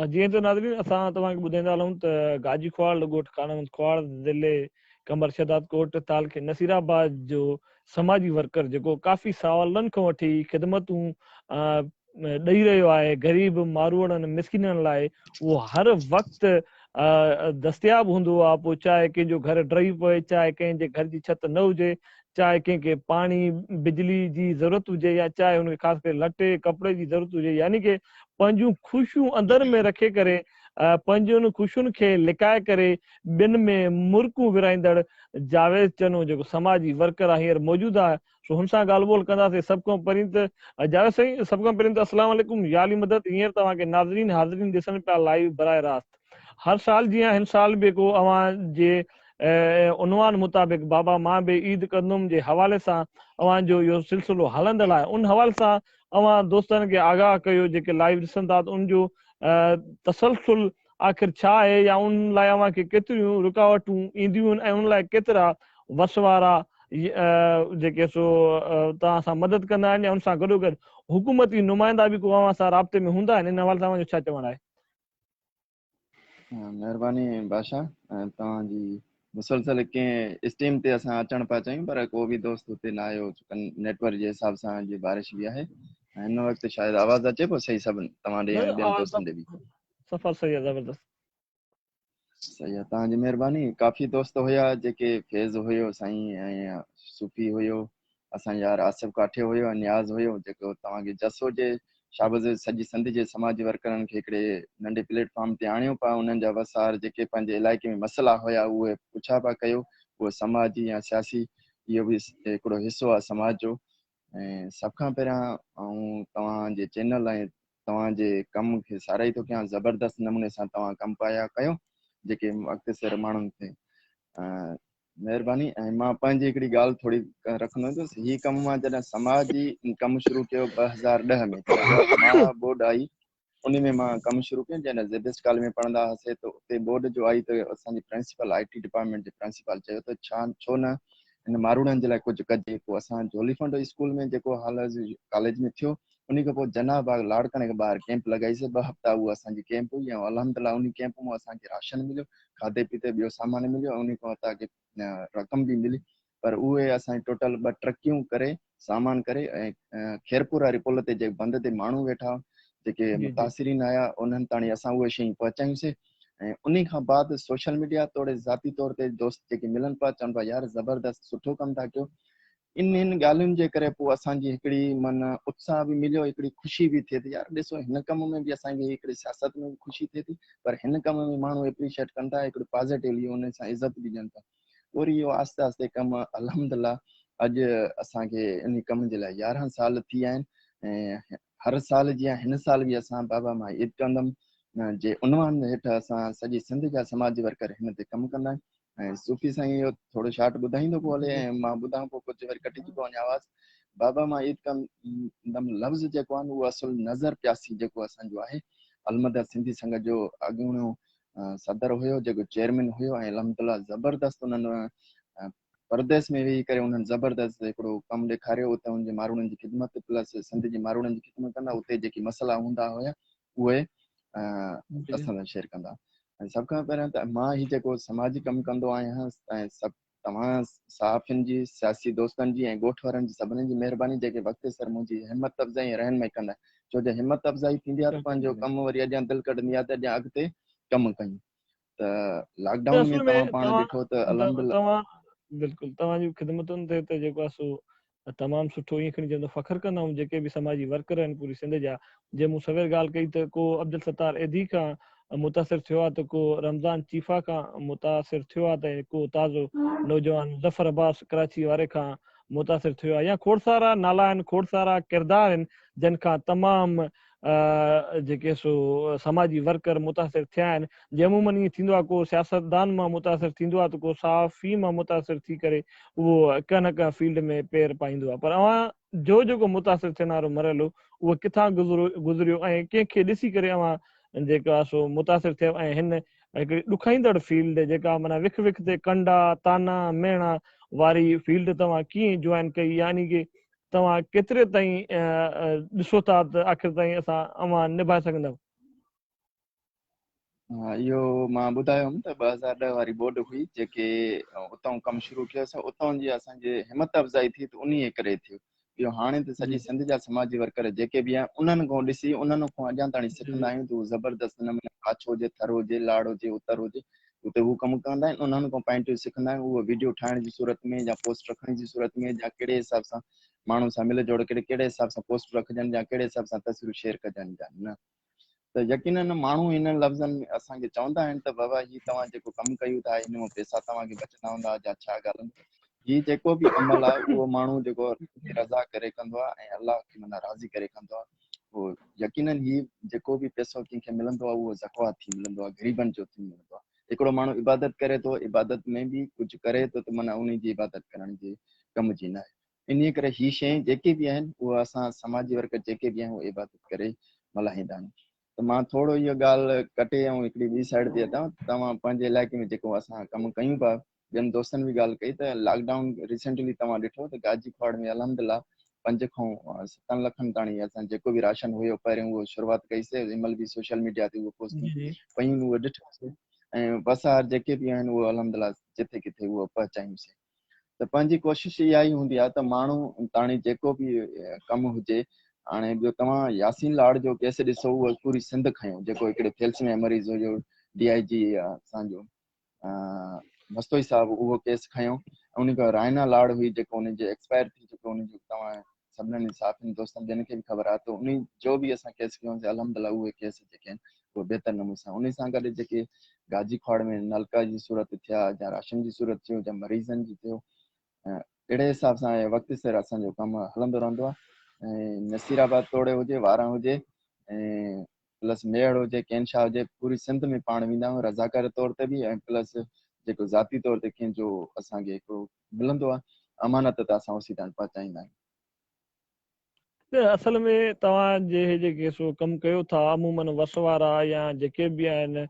जीअं त नाज़रीन असां तव्हांखे ॿुधाईंदा हलूं त गाजी ख्वाड़ ॻोठ कानून ख्वाड़ ज़िले कमर शदात कोट तालुके नसीराबाद जो समाजी वर्कर जेको काफ़ी सालनि खां वठी ख़िदमतूं ॾेई रहियो आहे ग़रीब मारूड़नि मिसकिननि लाइ, उहो हर वक़्तु दस्तियाबु हूंदो आहे। पोइ चाहे कंहिंजो घर ड्रही पए, चाहे कंहिंजे घर जी छित न हुजे, चाहे कंहिंखे पाणी बिजली जी ज़रूरत हुजे, या चाहे हुनखे ख़ासि करे लटे कपिड़े जी ज़रूरत हुजे, यानी कि पंहिंजूं ख़ुशियूं अंदर में रखे करे पंहिंजूं ख़ुशियुनि खे लिकाए करे ॿिनि में मुर्कूं विराईंदड़ जावेद चनो जेको समाजी वर्कर आहे हींअर मौजूदु आहे। सो हुन सां ॻाल्हि ॿोल कंदासीं। सभ खां पहिरीं त जावेद साईं, सभ खां पहिरीं त अस्सलाम वालेकुम, याली मदद। हींअर तव्हांखे नाज़रीन हाज़रीन ॾिसनि पिया लाइव बराह रास्त। हर साल जीअं हिन साल बि को अव्हां जे उनवान मुताबिक़ बाबा मां बि ईद कंदुमि जे हवाले सां अव्हांजो इहो सिलसिलो हलंदड़ आहे। उन हवाले सां अव्हां दोस्तनि खे आगाह कयो जेके लाइव ॾिसनि था, त उनजो तसलसुल आख़िर छा आहे, या उन लाइ अव्हांखे केतिरियूं रुकावटूं ईंदियूं आहिनि, ऐं उन लाइ केतिरा वसवारा जेके सो तव्हां सां मदद कंदा आहिनि, या उन सां गॾोगॾु हुकूमती नुमाइंदा बि को अव्हां सां राब्ते में हूंदा आहिनि। इन हवाले सां तव्हांजो छा चवणु आहे? महिरबानी बादशाह, तव्हांजी मुसलसल कंहिं स्टीम ते असां अचण पिया चाहियूं, पर को बि दोस्त हुते न आयो, नेटवर्क जे हिसाब सां अॼु बारिश बि आहे। हिन वक़्तु शायदि आवाज़ अचे पियो सही सभु तव्हां ॾे ऐं ॿियनि दोस्तनि ॾे बि? सफ़र सही आहे, ज़बरदस्त सही आहे, तव्हांजी महिरबानी। काफ़ी दोस्त हुया जेके फैज़ हुयो साईं, ऐं सूफ़ी हुयो, असां यार आसिफ काठे हुयो, नियाज़ हुयो, जेको तव्हांखे जसो जे शाबज़ सॼी सिंध जे समाजी वर्करनि खे हिकिड़े नंढे प्लेटफॉर्म ते आणियो पिया। उन्हनि जा वसार जेके पंहिंजे इलाइक़े में मसइला हुया उहे पुछा पिया कयो। उहे समाजी या सियासी इहो बि हिकिड़ो हिसो आहे समाज जो। ऐं सभ खां पहिरियां तव्हांजे चैनल ऐं तव्हांजे कम खे साराही थो कयां। ज़बरदस्त नमूने सां तव्हां कमु पाया कयो जेके मुख़्तसिर माण्हुनि खे। महिरबानी। ऐं मां पंहिंजी हिकिड़ी ॻाल्हि थोरी रखंदुसि। हीअ कमु मां जॾहिं समाजी कमु शुरू कयो 2010 में, जॾहिं मां बोर्ड आई उन में मां कमु शुरू कयो। जॾहिं ज़ेबिस्ट कॉलेज में पढ़ंदा हुआसीं त उते बोर्ड जो आई त असांजी प्रिंसिपल IT डिपार्टमेंट जे प्रिंसिपल चयो त छो न हिन मारूड़नि जे लाइ कुझु कजे। पोइ असां जोलीफंड स्कूल में जेको हाल कॉलेज में थियो, उन खां पोइ जनाबाग लाड़काने खां ॿाहिरि कैंप लॻाईसीं। 2 हफ़्ता उहा असांजी कैंप हुई, ऐं अल्हम्दुलिल्लाह उन कैंप में असांखे राशन मिलियो, खाधे पीते ॿियो सामान मिलियो, ऐं उन खां असांखे रक़म बि मिली। पर उहे असांजी टोटल 2 ट्रकियूं करे सामान करे, ऐं खेरपुर वारी पुल ते जेके बंद ते माण्हू वेठा जेके जी जी मुतासिरीन आया, उन्हनि ताणी असां उहे शयूं पहुचायूंसीं। ऐं उन खां बाद सोशल मीडिया तोड़े ज़ाती तौर ते दोस्त जेके मिलनि पिया, चवनि पिया यार ज़बरदस्त सुठो कमु था कयो। इन ॻाल्हियुनि जे करे पोइ असांजी हिकिड़ी मन उत्साह बि मिलियो, हिकिड़ी ख़ुशी बि थिए थी। यार ॾिसो हिन कम में बि असांखे हिकिड़ी सियासत में बि ख़ुशी थिए थी, पर हिन कम में माण्हू एप्रिशिएट कनि था, हिकिड़ो पॉज़िटिवली उन सां इज़त बि ॾियनि था। वरी इहो आहिस्ते आहिस्ते कमु अल्हम्दुलिल्लाह अॼु असांखे इन कम जे लाइ 11 साल थी विया आहिनि। ऐं हर साल जीअं हिन साल बि असां बाबा मां ईद कंदमि जे उनवान हेठि असां सॼी सिंध जा समाजी वर्कर हिन ते कमु कंदा आहियूं। ऐं सूफ़ी साईं इहो थोरो शार्ट ॿुधाईंदो पोइ हले, ऐं मां ॿुधां पोइ कुझु वरी कटिजी पोइ वञे आवाज़। बाबा मां ईद कंदमि लफ़्ज़ जेको आहे उहो असुल नज़र प्यासी जेको असांजो आहे, अलमदद सिंधी संघ जो अॻूणो सदर हुयो, जेको चेयरमैन हुयो। ऐं अल्हम्दुलिल्लाह ज़बरदस्त उन्हनि परदेस में वेही करे उन्हनि ज़बरदस्त हिकिड़ो कमु ॾेखारियो। उते उनजे माण्हुनि जी ख़िदमत प्लस सिंध जे माण्हुनि जी ख़िदमत कंदा, उते जेके मसइला हूंदा हुया उहे असां सां शेयर कंदा। ऐं सभ खां पहिरियों त मां ही जेको समाजी कमु कंदो आहियां, ऐं सभु तव्हां सहाफ़ियुनि जी, सियासी दोस्तनि जी, ऐं ॻोठ वारनि जी सभिनी जी महिरबानी जेके वक़्त सर मुंहिंजी हिमत अफ़ज़ाई रहनुमाई कंदा। छो जो हिमत अफ़ज़ाई थींदी आहे त पंहिंजो कमु वरी अॻियां दिलि कढंदी आहे त अॻियां अॻिते कमु कयूं। त लॉकडाउन में तव्हां पाण ॾिठो त अल्हम्दुलिल्लाह बिल्कुलु तव्हांजी ख़िदमतुनि ते त जेको आहे सो तमामु सुठो ईअं खणी चवंदो फ़ख़्रु कंदा आहियूं जेके बि समाजी वर्कर आहिनि पूरी सिंध जा। जे मूं सवेल ॻाल्हि कई त को अब्दुल सत्तार एधी खां मुतासिर थियो आहे, त को रमज़ान चीफ़ा खां मुतासिर थियो आहे, त को ताज़ो नौजवान ज़फ़र अब्बास कराची वारे खां मुतासिर थियो आहे, या खोड़ सारा नाला आहिनि, खोड़ सारा किरदार आहिनि जिन खां तमामु जेके सो समाजी वर्कर मुतासिर थिया आहिनि। जंहिंमूमनि ईअं थींदो आहे को सियासतदान मां मुतासिर थींदो आहे, त को सहाफ़ी मां मुतासिर थी करे उहो कंहिं न कंहिं फील्ड में पेर पाईंदो आहे। पर अव्हां जो जेको मुतासिर थियण वारो मरहलो उहो किथां गुज़रियो, ऐं कंहिंखे ॾिसी करे अव्हां जेका आहे सो मुतासिर थियो, ऐं हिन हिकिड़ी ॾुखाईंदड़ फील्ड जेका माना विख विख ते कंडा ताना मेणा वारी फील्ड तव्हां कीअं जॉइन कई, यानी कि तव्हां केतिरे ताईं ॾिसो था त आख़िर ताईं अव्हां निभाए सघंदव? इहो मां ॿुधायोमि त 2010 वारी बोर्ड हुई जेके उतां कमु शुरू कयोसीं, उतां जी असांजे हिमत अफ़ज़ाई थी त उन करे थियो। इहो हाणे त सॼी सिंध जा समाजी वर्कर जेके बि आहिनि उन्हनि खां ॾिसी उन्हनि खां अञा ताणी सिखंदा आहियूं त ज़बरदस्त नमूने काछो हुजे, थर हुजे, लाड़ हुजे, उतर हुजे, उते हू कमु कंदा आहिनि। उन्हनि खां पॉइंटियूं सिखंदा आहियूं, उहो वीडियो ठाहिण जी सूरत में या पोस्ट रखण जी सूरत में, या कहिड़े हिसाब सां माण्हू सां मिल जोड़ कहिड़े हिसाब सां पोस्ट रखजनि, या कहिड़े हिसाब सां तस्वीरूं शेयर कजनि या न। त यकीनन माण्हू इन लफ़्ज़नि में असांखे चवंदा आहिनि त बाबा ही तव्हां जेको कमु कयूं था हिन में पैसा तव्हांखे बचंदा हूंदा या छा ॻाल्हि। ही जेको बि अमल आहे उहो माण्हू जेको रज़ा करे कंदो आहे ऐं अलाह खे माना राज़ी करे कंदो आहे। उहो यकीनन ही जेको बि पैसो कंहिंखे मिलंदो आहे उहो ज़कात थी मिलंदो आहे, ग़रीबनि जो थी मिलंदो आहे। हिकिड़ो माण्हू इबादत करे थो, इबादत में बि कुझु करे थो त माना उन जी इबादत करण जे कम जी न आहे। इन करे ही शइ जेके बि आहिनि उहे असां समाजी वर्कर जेके बि आहियूं इबादत करे मल्हाईंदा आहियूं। त मां थोरो इहो ॻाल्हि कटे ऐं हिकिड़ी ॿी साइड ते अचां। तव्हां पंहिंजे इलाइक़े में जेको असां कमु कयूं पिया, ॿियनि दोस्तनि बि ॻाल्हि कई त लॉकडाउन रिसेंटली तव्हां ॾिठो त गाजी खोड़ में अलहमदिल्ला 5 खां 7 लखनि ताणी असां जेको बि राशन हुयो पहिरियों उहो शुरूआति कईसीं। हिनमहिल बि सोशल मीडिया ते उहो पोस्टिंग पयूं उहो ॾिठोसीं ऐं वसार जेके बि आहिनि उहो अलहमदिल्ला जिथे किथे उहो पहुचायूंसीं। त पंहिंजी कोशिशि इहा ई हूंदी आहे त माण्हू ताणी जेको बि कमु हुजे। हाणे ॿियो तव्हां यासीन लाड़ जो केस ॾिसो, उहो पूरी सिंध खयों, जेको हिकिड़े थेल्समें मरीज़ हुयो, DIG असांजो मस्तोई साहिबु उहो केस खयों। उन खां रायना लाड़ हुई जेको उनजे एक्सपायर थी चुको, उनजो तव्हां सभिनीनि साथियुनि दोस्तनि जिन खे बि ख़बर आहे। त उन जो बि असां केस कयोसीं, अलहमदिल्ला उहे केस जेके आहिनि उहे बहितर नमूने सां। उन सां गॾु जेके गाजी खोड़ में नलका जी सूरत थिया, या राशन जी सूरत थियो, या मरीज़नि जी थियो, अहिड़े हिसाब सां वक़्तु सिर असांजो कमु हलंदो रहंदो आहे। ऐं नसीराबाद तोड़े हुजे, वारा हुजे, ऐं प्लस मेड़ हुजे, कैनशा हुजे, पूरी सिंध में पाण वेंदा आहियूं रज़ाकार तौर ते बि, ऐं प्लस जेको ज़ाती तौर ते कंहिंजो असांखे हिकिड़ो मिलंदो आहे अमानत त असां उसी ताईं पहुचाईंदा आहियूं। असल में तव्हां जेके सो कमु कयो था अमूमन वस वारा या जेके बि आहिनि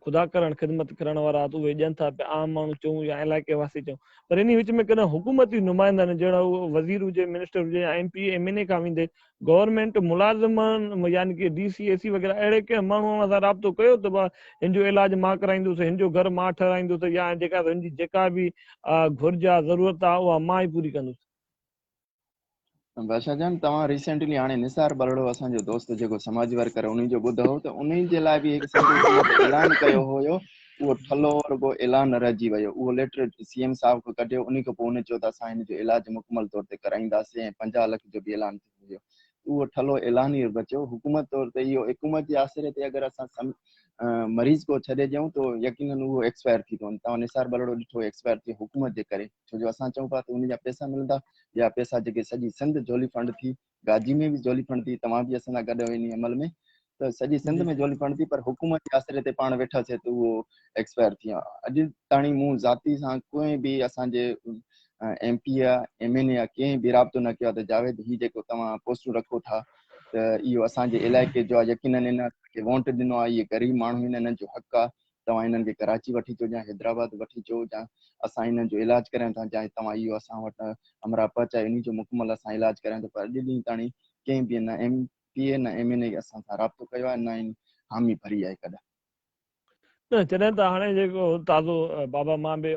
ख़ुदा करण ख़िदमत करण वारा त उहे ॾियनि था पिया, आम माण्हू चऊं या इलाइक़े वासी चऊं, पर इन विच में कॾहिं हुकूमती नुमाइंदा आहिनि, जहिड़ा उहो वज़ीर हुजे, मिनिस्टर हुजे, या MP MNA खां वेंदे गवर्नमेंट मुलाज़िमनि यानी कि DC AC वग़ैरह अहिड़े कंहिं माण्हूअ सां राब्तो कयो त हिन जो इलाज मां कराईंदुसि, हिन जो घर मां ठाराईंदुसि, या जेका बि घुर्ज आहे ज़रूरत आहे उहा मां ई पूरी कंदुसि? बादशाह जान, तव्हां रिसेंटली हाणे निसार बरड़ो असांजो दोस्त जेको समाजी वर्कर उन जो ॿुधो त उन जे लाइ बि हिकु सिंध हुकूमत ऐलान कयो हुयो, उहो ठलो रुगो ऐलान रहिजी वियो। उहो लेटर CM साहिब खां कढियो, उन खां पोइ उन चयो त असां हिन जो इलाज मुकमल तौर ते कराईंदासीं, ऐं 50 लख जो बि ऐलान थियो। उहो ठलो ऐलान ई बचियो। हुकूमत तौर ते इहो हुकूमत जे आसिरे ते अगरि असां मरीज़ को छॾे ॾियूं त यकीनन उहो एक्सपायर थी थो वञे। तव्हां निसार बरड़ो ॾिठो एक्सपायर थी हुकूमत जे करे, छो जो असां चऊं पिया त उन जा पैसा मिलंदा, या पैसा जेके सॼी सिंध जोली फंड थी, गाजी में बि जोली फंड थी, तव्हां बि असां सां गॾु इन अमल में, त सॼी सिंध में जोली फंड थी, पर हुकूमत जे आसिरे ते पाण वेठासीं त उहो एक्सपायर थी वियो। अॼु ताणी मूं ज़ाती सां कोई बि असांजे MP MNA या कंहिं बि राब्तो न कयो आहे त जावेद ही जेको तव्हां पोस्टूं रखो था त इहो असांजे इलाइक़े जो आहे, यकीनन इन खे वोट ॾिनो आहे, इहे ग़रीब माण्हू आहिनि, इन्हनि जो हक़ आहे। तव्हां हिननि खे कराची वठी अचो, या हैदराबाद वठी अचो, या असां हिननि जो इलाज करायूं था, चाहे तव्हां इहो असां वटि अमरा पहुचाए, इन जो मुकमल असां इलाज करायूं था। पर अॼु ॾींहुं ताणी कंहिं बि न MP न MNA असां सां राब्तो कयो आहे, न इन हामी भरी आहे कॾहिं। न जॾहिं त हाणे जेको ताज़ो बाबा मां बि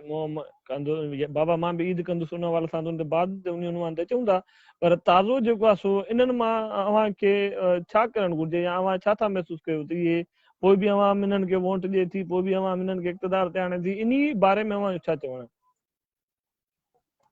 कंदुसि, बाबा मां बि ईद कंदुसि, उन वारे सां बाद उन ते चऊं था, पर ताज़ो जेको आहे सो इन्हनि मां अव्हांखे छा करणु घुरिजे, या अव्हां छा था महसूसु कयो त इहे पोइ बि अवाम इन्हनि खे वोट ॾिए थी, पोइ बि अवाम इन्हनि खे इक़्तिदार ते आणे थी, इन बारे में अव्हां छा चवणु?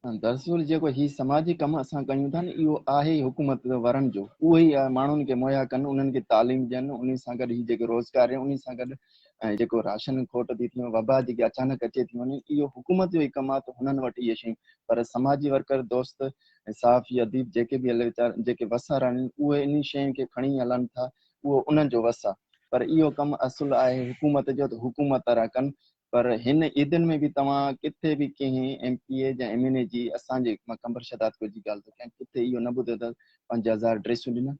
दरअसल जेको ही समाजी कम असां कयूं था न, इहो आहे हुकूमत वारनि जो, उहो ई माण्हुनि खे मुहैया कनि, उन्हनि खे तालीम ॾियनि, उन सां गॾु ही जेके रोज़गार आहे उन सां गॾु ऐं जेको राशन खोट थी थिए, वबा जेके अचानक अचे थी वञे, इहो हुकूमत जो ई कमु आहे त हुननि वटि इहे शयूं। पर समाजी वर्कर दोस्त साफ़ी अदीब जेके बि हले वीचारा, जेके वसार आहिनि, उहे इन शयुनि खे खणी हलनि था, उहो उन्हनि जो वस आहे। पर इहो कमु असुलु आहे हुकूमत जो, त हुकूमत वारा कनि। पर हिन ईदनि में बि तव्हां किथे बि कंहिं MP या MNA जी, असांजे मां कंबर शदात जी ॻाल्हि थो कयां, किथे इहो न ॿुधो त 5000 ड्रेसूं ॾिननि,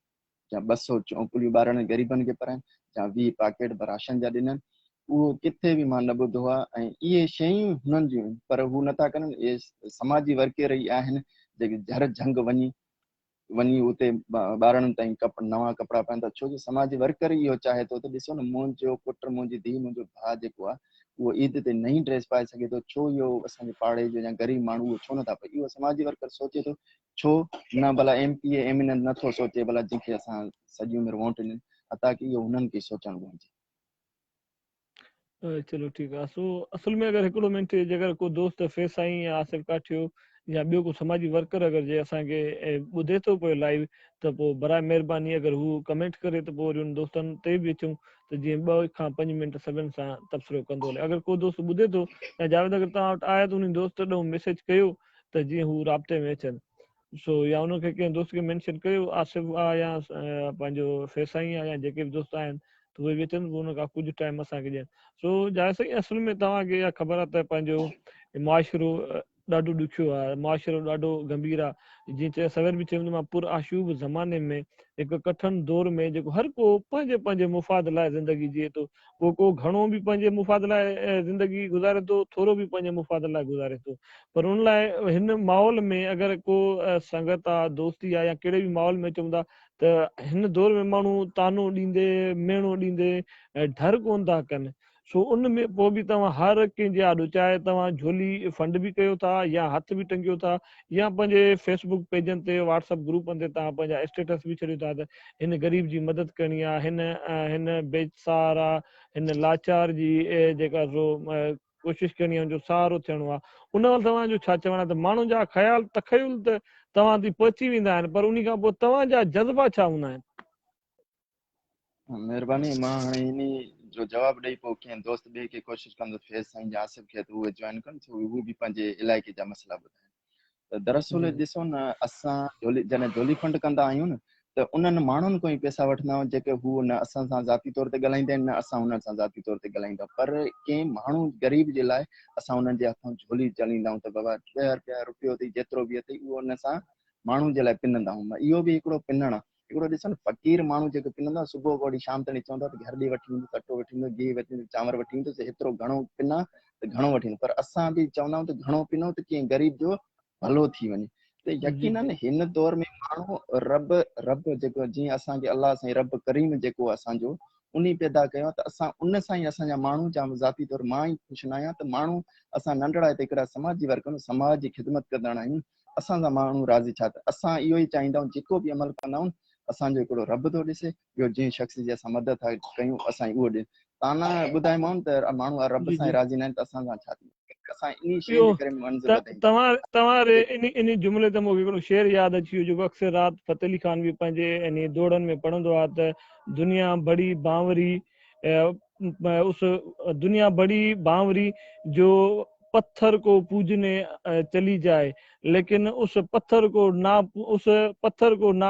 या 200 चौंकुलियूं ॿारनि ग़रीबनि खे पढ़ाइनि, या 20 पैकेट राशन जा ॾिननि। उहो किथे बि मां न ॿुधो आहे। ऐं इहे शयूं हुननि जूं, पर हू नथा कनि। इहे समाजी वर्कर ई आहिनि जेके झर झंग वञी वञी उते ॿारनि ताईं नवां कपिड़ा पाइनि था, छो जो समाजी वर्कर इहो चाहे थो त ॾिसो न मुंहिंजो पुटु, मुंहिंजी धीउ, मुंहिंजो भाउ जेको आहे उहो ईद ते नई ड्रेस पाए सघे थो, छो इहो असांजे पाड़े जो या ग़रीब माण्हू उहो छो नथा पाए? इहो समाजी वर्कर सोचे थो, छो न भला MP एमिनेंट नथो सोचे भला जंहिंखे असां सॼी उमिरि वोट ॾिनी, हालांकि इहो हुननि खे सोचणु घुरिजे। चलो ठीकु आहे। सो असल में अगरि हिकिड़ो मिंट जेकर को दोस्त फेस साईं या आसिफ काठियो या ॿियो को समाजी वर्कर अगरि जे असांखे ॿुधे थो पियो लाइव, त पोइ बराए महिरबानी अगरि हू कमेंट करे त पोइ वरी उन दोस्तनि ते बि अचूं त जीअं 2 खां 5 मिंट सभिनि सां तबसरो कंदो हले। अगरि को दोस्त ॿुधे थो या जावेद अगरि तव्हां वटि आहे त उन दोस्त ॾों मैसेज कयो त जीअं हू राब्ते में अचनि। सो या उनखे कंहिं दोस्त खे मेंशन कयो, आसिफ आहे या पंहिंजो फेस साईं आहे या जेके बि दोस्त आहिनि त उहे बि अचनि, उन खां कुझु टाइम असांखे ॾियनि। सो जावेद साईं, असल में तव्हांखे इहा ख़बर आहे त पंहिंजो मुआशिरो ॾाढो ॾुखियो आहे, मुआशिरो ॾाढो गंभीर आहे। जीअं चए सवेर बि चवंदो मां पुर आशूब ज़माने में हिकु कठिन दौर में जेको हर को पंहिंजे पंहिंजे मुफ़ाद लाइ ज़िंदगी जीए थो, को घणो बि पंहिंजे मुफ़ाद लाइ ज़िंदगी गुज़ारे थो, थोरो बि पंहिंजे मुफ़ाद लाइ गुज़ारे थो। पर उन लाइ हिन माहौल में अगरि को संगत आहे, दोस्ती आहे या कहिड़े बि माहौल में चवंदा त हिन दौर में माण्हू तानो ॾींदे, मेणो ॾींदे डर कोन था कनि। सो उन में पोइ बि तव्हां हर कंहिंजे आॾो, चाहे तव्हां झोली फंड बि कयो था या हथ बि टंगियो था या पंहिंजे फेसबुक पेजनि ते, व्हाट्सअप ग्रुपनि ते तव्हां पंहिंजा स्टेटस बि छॾियो था त हिन ग़रीब जी मदद करणी आहे, हिन बेसहारा, हिन लाचार जी जेका सो कोशिशि करणी आहे, जो सहारो थियणो आहे। उन वटि तव्हांजो छा चवणु आहे? त माण्हुनि जा ख़्याल तख़युल त तव्हां ते पहुची वेंदा आहिनि, पर उन खां पोइ तव्हांजा जज़्बा छा हूंदा आहिनि? महिरबानी। मां हाणे इन जो जवाबु ॾेई पोइ कंहिं दोस्त ॿिए खे कोशिशि कंदो फेस साईं या आसिफ खे त उहे जॉइन कनि, छो हू बि पंहिंजे इलाइक़े जा मसइला ॿुधाइनि। त दरअसल ॾिसो न, असां जॾहिं झोली फंड कंदा आहियूं न, त उन्हनि माण्हुनि खां ई पैसा वठंदा आहियूं जेके हू न असां सां ज़ाती तौर ते ॻाल्हाईंदा आहिनि, न असां हुननि सां ज़ाती तौर ते ॻाल्हाईंदा। पर कंहिं माण्हू ग़रीब जे लाइ असां हुननि जे हथां झोली चलींदा आहियूं त बाबा ₹10 अथई, जेतिरो बि अथई उहो हुन सां माण्हू जे लाइ पिनंदा आहियूं। इहो बि हिकिड़ो पिनणु आहे। हिकिड़ो ॾिसो न, फ़क़ीर माण्हू जेके पिनंदा, सुबुह खां वठी शाम ताईं चवंदा त घर ॾे वठी ईंदुसि, अटो वठी ईंदुसि, गिहु वठी ईंदुसि, चांवर वठी ईंदुसि, हेतिरो घणो पिना त घणो वठी ईंदुसि। पर असां बि चवंदा आहियूं त घणो पिनो त कीअं ग़रीब जो भलो थी वञे। त यकीनन हिन दौर में माण्हू रब जेको जीअं असांखे अलाह साईं रब करीम जेको असांजो उन पैदा कयो त असां उन सां ई असांजा माण्हू जा ज़ाती तौर मां ई ख़ुशि न आहियां त माण्हू असां नंढड़ा हिते हिकिड़ा समाजी वर्कर समाज जी ख़िदमत कंदड़ आहियूं। असांजा माण्हू राज़ी छा त असां इहो ई चाहींदा आहियूं, जेको बि अमल कंदा आहियूं असांजो हिकिड़ो रब थो ॾिसे, ॿियो जंहिं शख़्स जी असां मदद था कयूं असां उहो ॾिस। ताना ॿुधायोमांव त माण्हू रब सां ई राज़ी न आहिनि त असां सां छा थींदो? असां इन शइ जे करे मंज़िल वधायूं। तव्हां इन जुमिले ते मूंखे हिकिड़ो शेर यादि अची वियो, जेको अक्सर राति फ़तेह अली ख़ान बि पंहिंजे इन दौड़नि में पढ़ंदो आहे त दुनिया बड़ी बांवरी, उस दुनिया बड़ी बांवरी जो पत्थर को पूजने चली जाए, लेकिन उस पत्थर को ना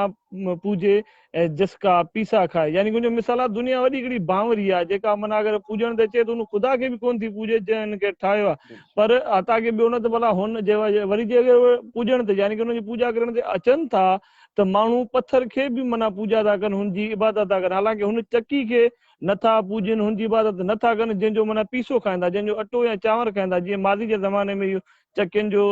पूजे जिसका पीसा खाए। यानी मुंहिंजो मिसाल आहे, दुनिया वॾी हिकिड़ी बांवरी आहे जेका माना अगरि पूॼण ते अचे त उन ख़ुदा खे बि कोन थी पूॼे जंहिं खे ठाहियो आहे। पर तव्हांखे ॿियो न त भला हुन जे वरी जे पूॼण ते, यानी की हुनजी पूॼा करण ते अचनि था त माण्हू पत्थर खे बि माना पूॼा था कनि, हुनजी इबादत था कनि। हालांकि हुन चकी खे नथा पूॼनि, हुनजी इबादत नथा कनि जंहिंजो माना पीसो खाईंदा, जंहिंजो अटो या चांवर खाईंदा। जीअं माज़ी जे ज़माने में इहो चकियुनि जो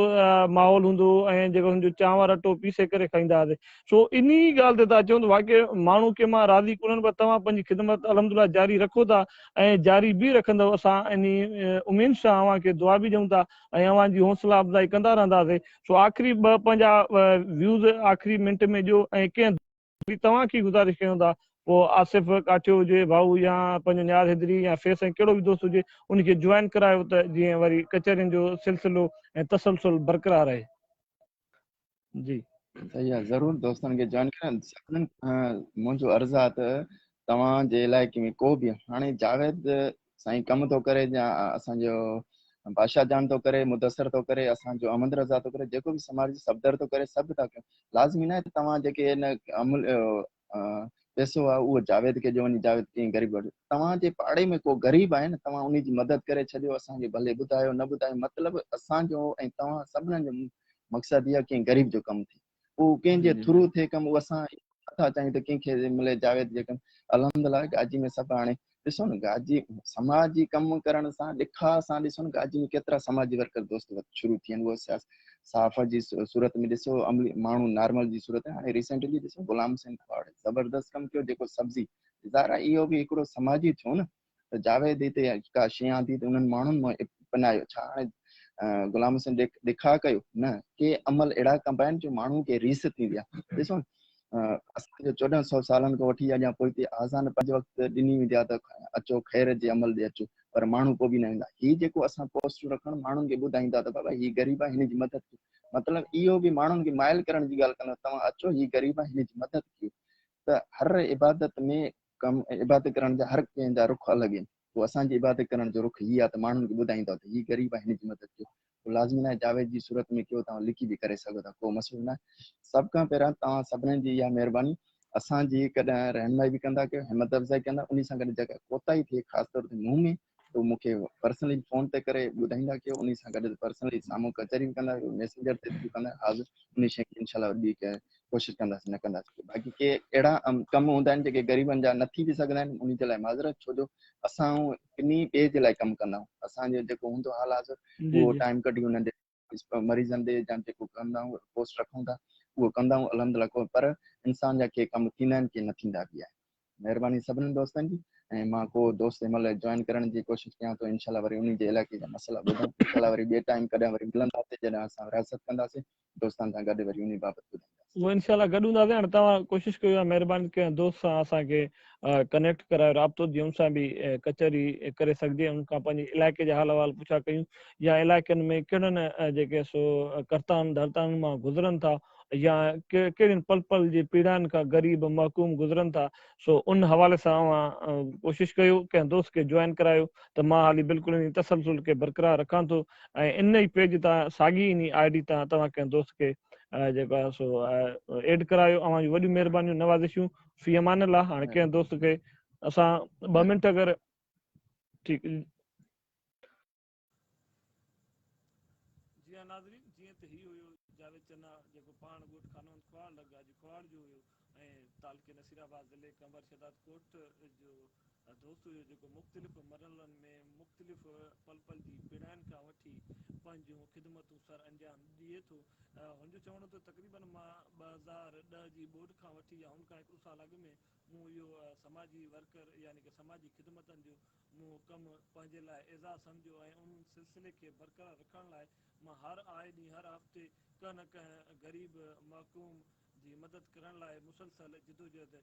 माहौल हूंदो ऐं जेको हुनजो चांवर अटो पीसे करे खाईंदा हुआसीं। सो इन ॻाल्हि ते तव्हां चवंदो वाक़ई माण्हू के मां राज़ी कोन्हनि, पर तव्हां पंहिंजी ख़िदमत अल्हम्दुलिल्लाह जारी रखो था ऐं जारी बि रखंदव। असां इन उमेद सां अव्हांखे दुआ बि ॾियूं था ऐं अव्हांजी हौसला अफ़ज़ाई कंदा रहंदासीं। सो आख़िरी पंहिंजा व्यूज़ आख़िरी मिंट में ॾियो ऐं कंहिं तव्हांखे गुज़ारिश कयूं था, पोइ आसिफ काठियो हुजे भाऊ या पंहिंजो नियाज़ हैदरी या फेस ऐं कहिड़ो बि दोस्त हुजे उनखे जॉइन करायो त जीअं वरी कचहरियुनि जो सिलसिलो ऐं तसलसल बरक़रार रहे। जी सही आहे, ज़रूरु दोस्तनि खे जॉइन कनि। सभिनीनि मुंहिंजो अर्ज़ु आहे त तव्हांजे इलाइक़े में को बि हाणे जावेद साईं कमु थो करे या असांजो बादशाह जान थो करे, मुदसर थो करे, असांजो अहमद रज़ा थो करे, जेको बि समाज सफ़दर थो करे, सभु था कनि। लाज़मी न आहे त तव्हां जेके हिन अमल पैसो आहे उहो जावेद खे ॾियो वञी जावेद कीअं ग़रीब वठे। तव्हांजे पाड़े में को ग़रीब आहे न, तव्हां उनजी मदद करे छॾियो, असांखे भले ॿुधायो न ॿुधायो, मतिलबु असांजो ऐं तव्हां सभिनीनि जो मक़सदु इहो आहे कंहिं ग़रीब जो कमु थिए, उहो कंहिंजे थ्रू थिए कमु, उहो असां नथा चाहियूं त कंहिंखे मिले जावेद जे कमु। अल्हम्दुलिल्लाह गाजी में सभु हाणे ॾिसो न, गाजी समाजी कमु करण सां ॾिखा सां ॾिसो न गाजी में केतिरा समाजी वर्कर दोस्त शुरू थी आहिनि। उहो सहाफ़त जी सूरत में ॾिसो अमली माण्हू नॉर्मल जी सूरत में हाणे रिसेंटली ॾिसो गुलाम हुसैन खवाड़ ज़बरदस्त कमु कयो जेको सब्ज़ी ज़ारा इहो बि हिकिड़ो समाजी थियो न त जावेद हिते का शिया थी त उन्हनि माण्हुनि मां अपनायो छा हाणे गुलाम हुसैन ॾेखार कयो न के अमल अहिड़ा कबा आहिनि जो माण्हू खे रीस थींदी आहे ॾिसो असांजो 1400 सालनि खां वठी अञा पोइ हिते आज़ान पंज वक़्तु ॾिनी वेंदी आहे त अचो ख़ैर जे अमल ते अचो पर माण्हू पोइ बि न ईंदा हीउ जेको असां पोस्टूं रखण माण्हुनि खे ॿुधाईंदा त बाबा हीउ ग़रीब आहे हिन जी मदद कयो मतिलबु इहो बि माण्हुनि खे माइल करण जी ॻाल्हि कंदा तव्हां अचो हीउ ग़रीब आहे हिन जी मदद कयो त हर इबादत में कमु इबादत करण जा हर कंहिंजा रुख अलॻि आहिनि पोइ असांजी इबादत करण जो रुख हीअ आहे त माण्हुनि खे ॿुधाईंदो त हीउ ग़रीब आहे हिन जी मदद कयो लाज़मी न आहे जावेद जी सूरत में कयो तव्हां लिखी बि करे सघो था को मसइलो न आहे सभ खां पहिरियां तव्हां सभिनीनि जी इहा महिरबानी असांजी कॾहिं रहनुमाई बि कंदा कयो हिमत अफ़ज़ाई कंदा उन सां गॾु जेका कोताही थिए ख़ासि तौर ते मुंहुं में त मूंखे पर्सनली फ़ोन ते करे ॿुधाईंदा कयो उन सां गॾु पर्सनली साम्हूं कचहरी बि कंदा मैसेंजर ते थ्रू कंदा हाज़िर उन शइ खे इनशाला ॿी कोशिशि कंदासीं न कंदासीं बाक़ी के अहिड़ा कम हूंदा आहिनि जेके ग़रीबनि जा न थी बि सघंदा आहिनि उन जे लाइ माज़रत छो जो असां किनी ॿिए जे लाइ कमु कंदा आहियूं असांजो जेको हूंदो हाल हाज़िर जी उहो जी टाइम कढी हुननि जे मरीज़नि ते या जेको कंदा आहियूं पोस्ट रखूं था उहो कंदा आहियूं अलहमदिल्ला पर इंसान जा के कम थींदा आहिनि के न थींदा बि आहिनि महिरबानी सभिनीनि दोस्तनि जी ऐं मां को दोस्त महिल जॉइन करण जी कोशिशि कयां थो इनशाला वरी उन जे इलाइक़े जा मसइला ॿुधूं इनशाला वरी ॿिए टाइम कॾहिं वरी मिलंदासीं जॾहिं असां रियासत कंदासीं दोस्तनि सां गॾु वरी उन बाबति ॿुधाईंदासीं वो इंशाल्लाह गॾु हूंदासीं हाणे तव्हां कोशिशि कयो आहे महिरबानी कंहिं दोस्त सां असांखे कनेक्ट करायो राब्तो ॾियो उन सां बि कचहरी करे सघिजे उन खां पंहिंजे इलाइक़े जा हाल अहवाल पुछा कयूं या इलाइक़नि में कहिड़नि जेके सो करतान धरतान मां गुज़रनि था या कहिड़ियुनि पल पल जी पीड़ाइनि खां ग़रीब महकूम गुज़रनि था सो उन हवाले सां कोशिशि कयो कंहिं दोस्त खे जॉइन करायो त मां हाली बिल्कुलु इन तसलसुल खे बरक़रार रखां थो ऐं इन ई पेज तां साॻी इन आई डी तां तव्हां कंहिं दोस्त खे जेको आहे सो एड करायो अव्हां जूं वॾियूं महिरबानियूं नवाज़िशूं फी अमान अल्लाह हाणे कंहिं दोस्त खे असां 2 मिंट अगरि ठीकु जी नाज़रीन जीअं त ही हुयो जावेद चन्ना जेको पाण ॻोठ खानो ख्वाड़ लॻा जो ख्वाड़ जो हुयो ऐं तालुके नसीराबाद ज़िले कंवर शहदाद कोट जो दोस्त हुयो जेको मुख़्तलिफ़ मरहलनि में मुख़्तलिफ़ पल पल जी पीड़ाइनि खां वठी पंहिंजूं ख़िदमतूं सर अंजाम ॾिए थो हुनजो चवणो त तक़रीबन मां 2010 जी ॿोॾि खां वठी या हुन खां हिकिड़ो साल अॻु में मूं इहो समाजी वर्कर यानी कि समाजी ख़िदमतनि जो मूं कमु पंहिंजे लाइ एज़ाज़ु सम्झो ऐं उन सिलसिले खे बरक़रार रखण लाइ मां हर आए ॾींहुं हर हफ़्ते कंहिं न कंहिं ग़रीब महकूम जी मदद करण लाइ मुसलसल जिदोजहद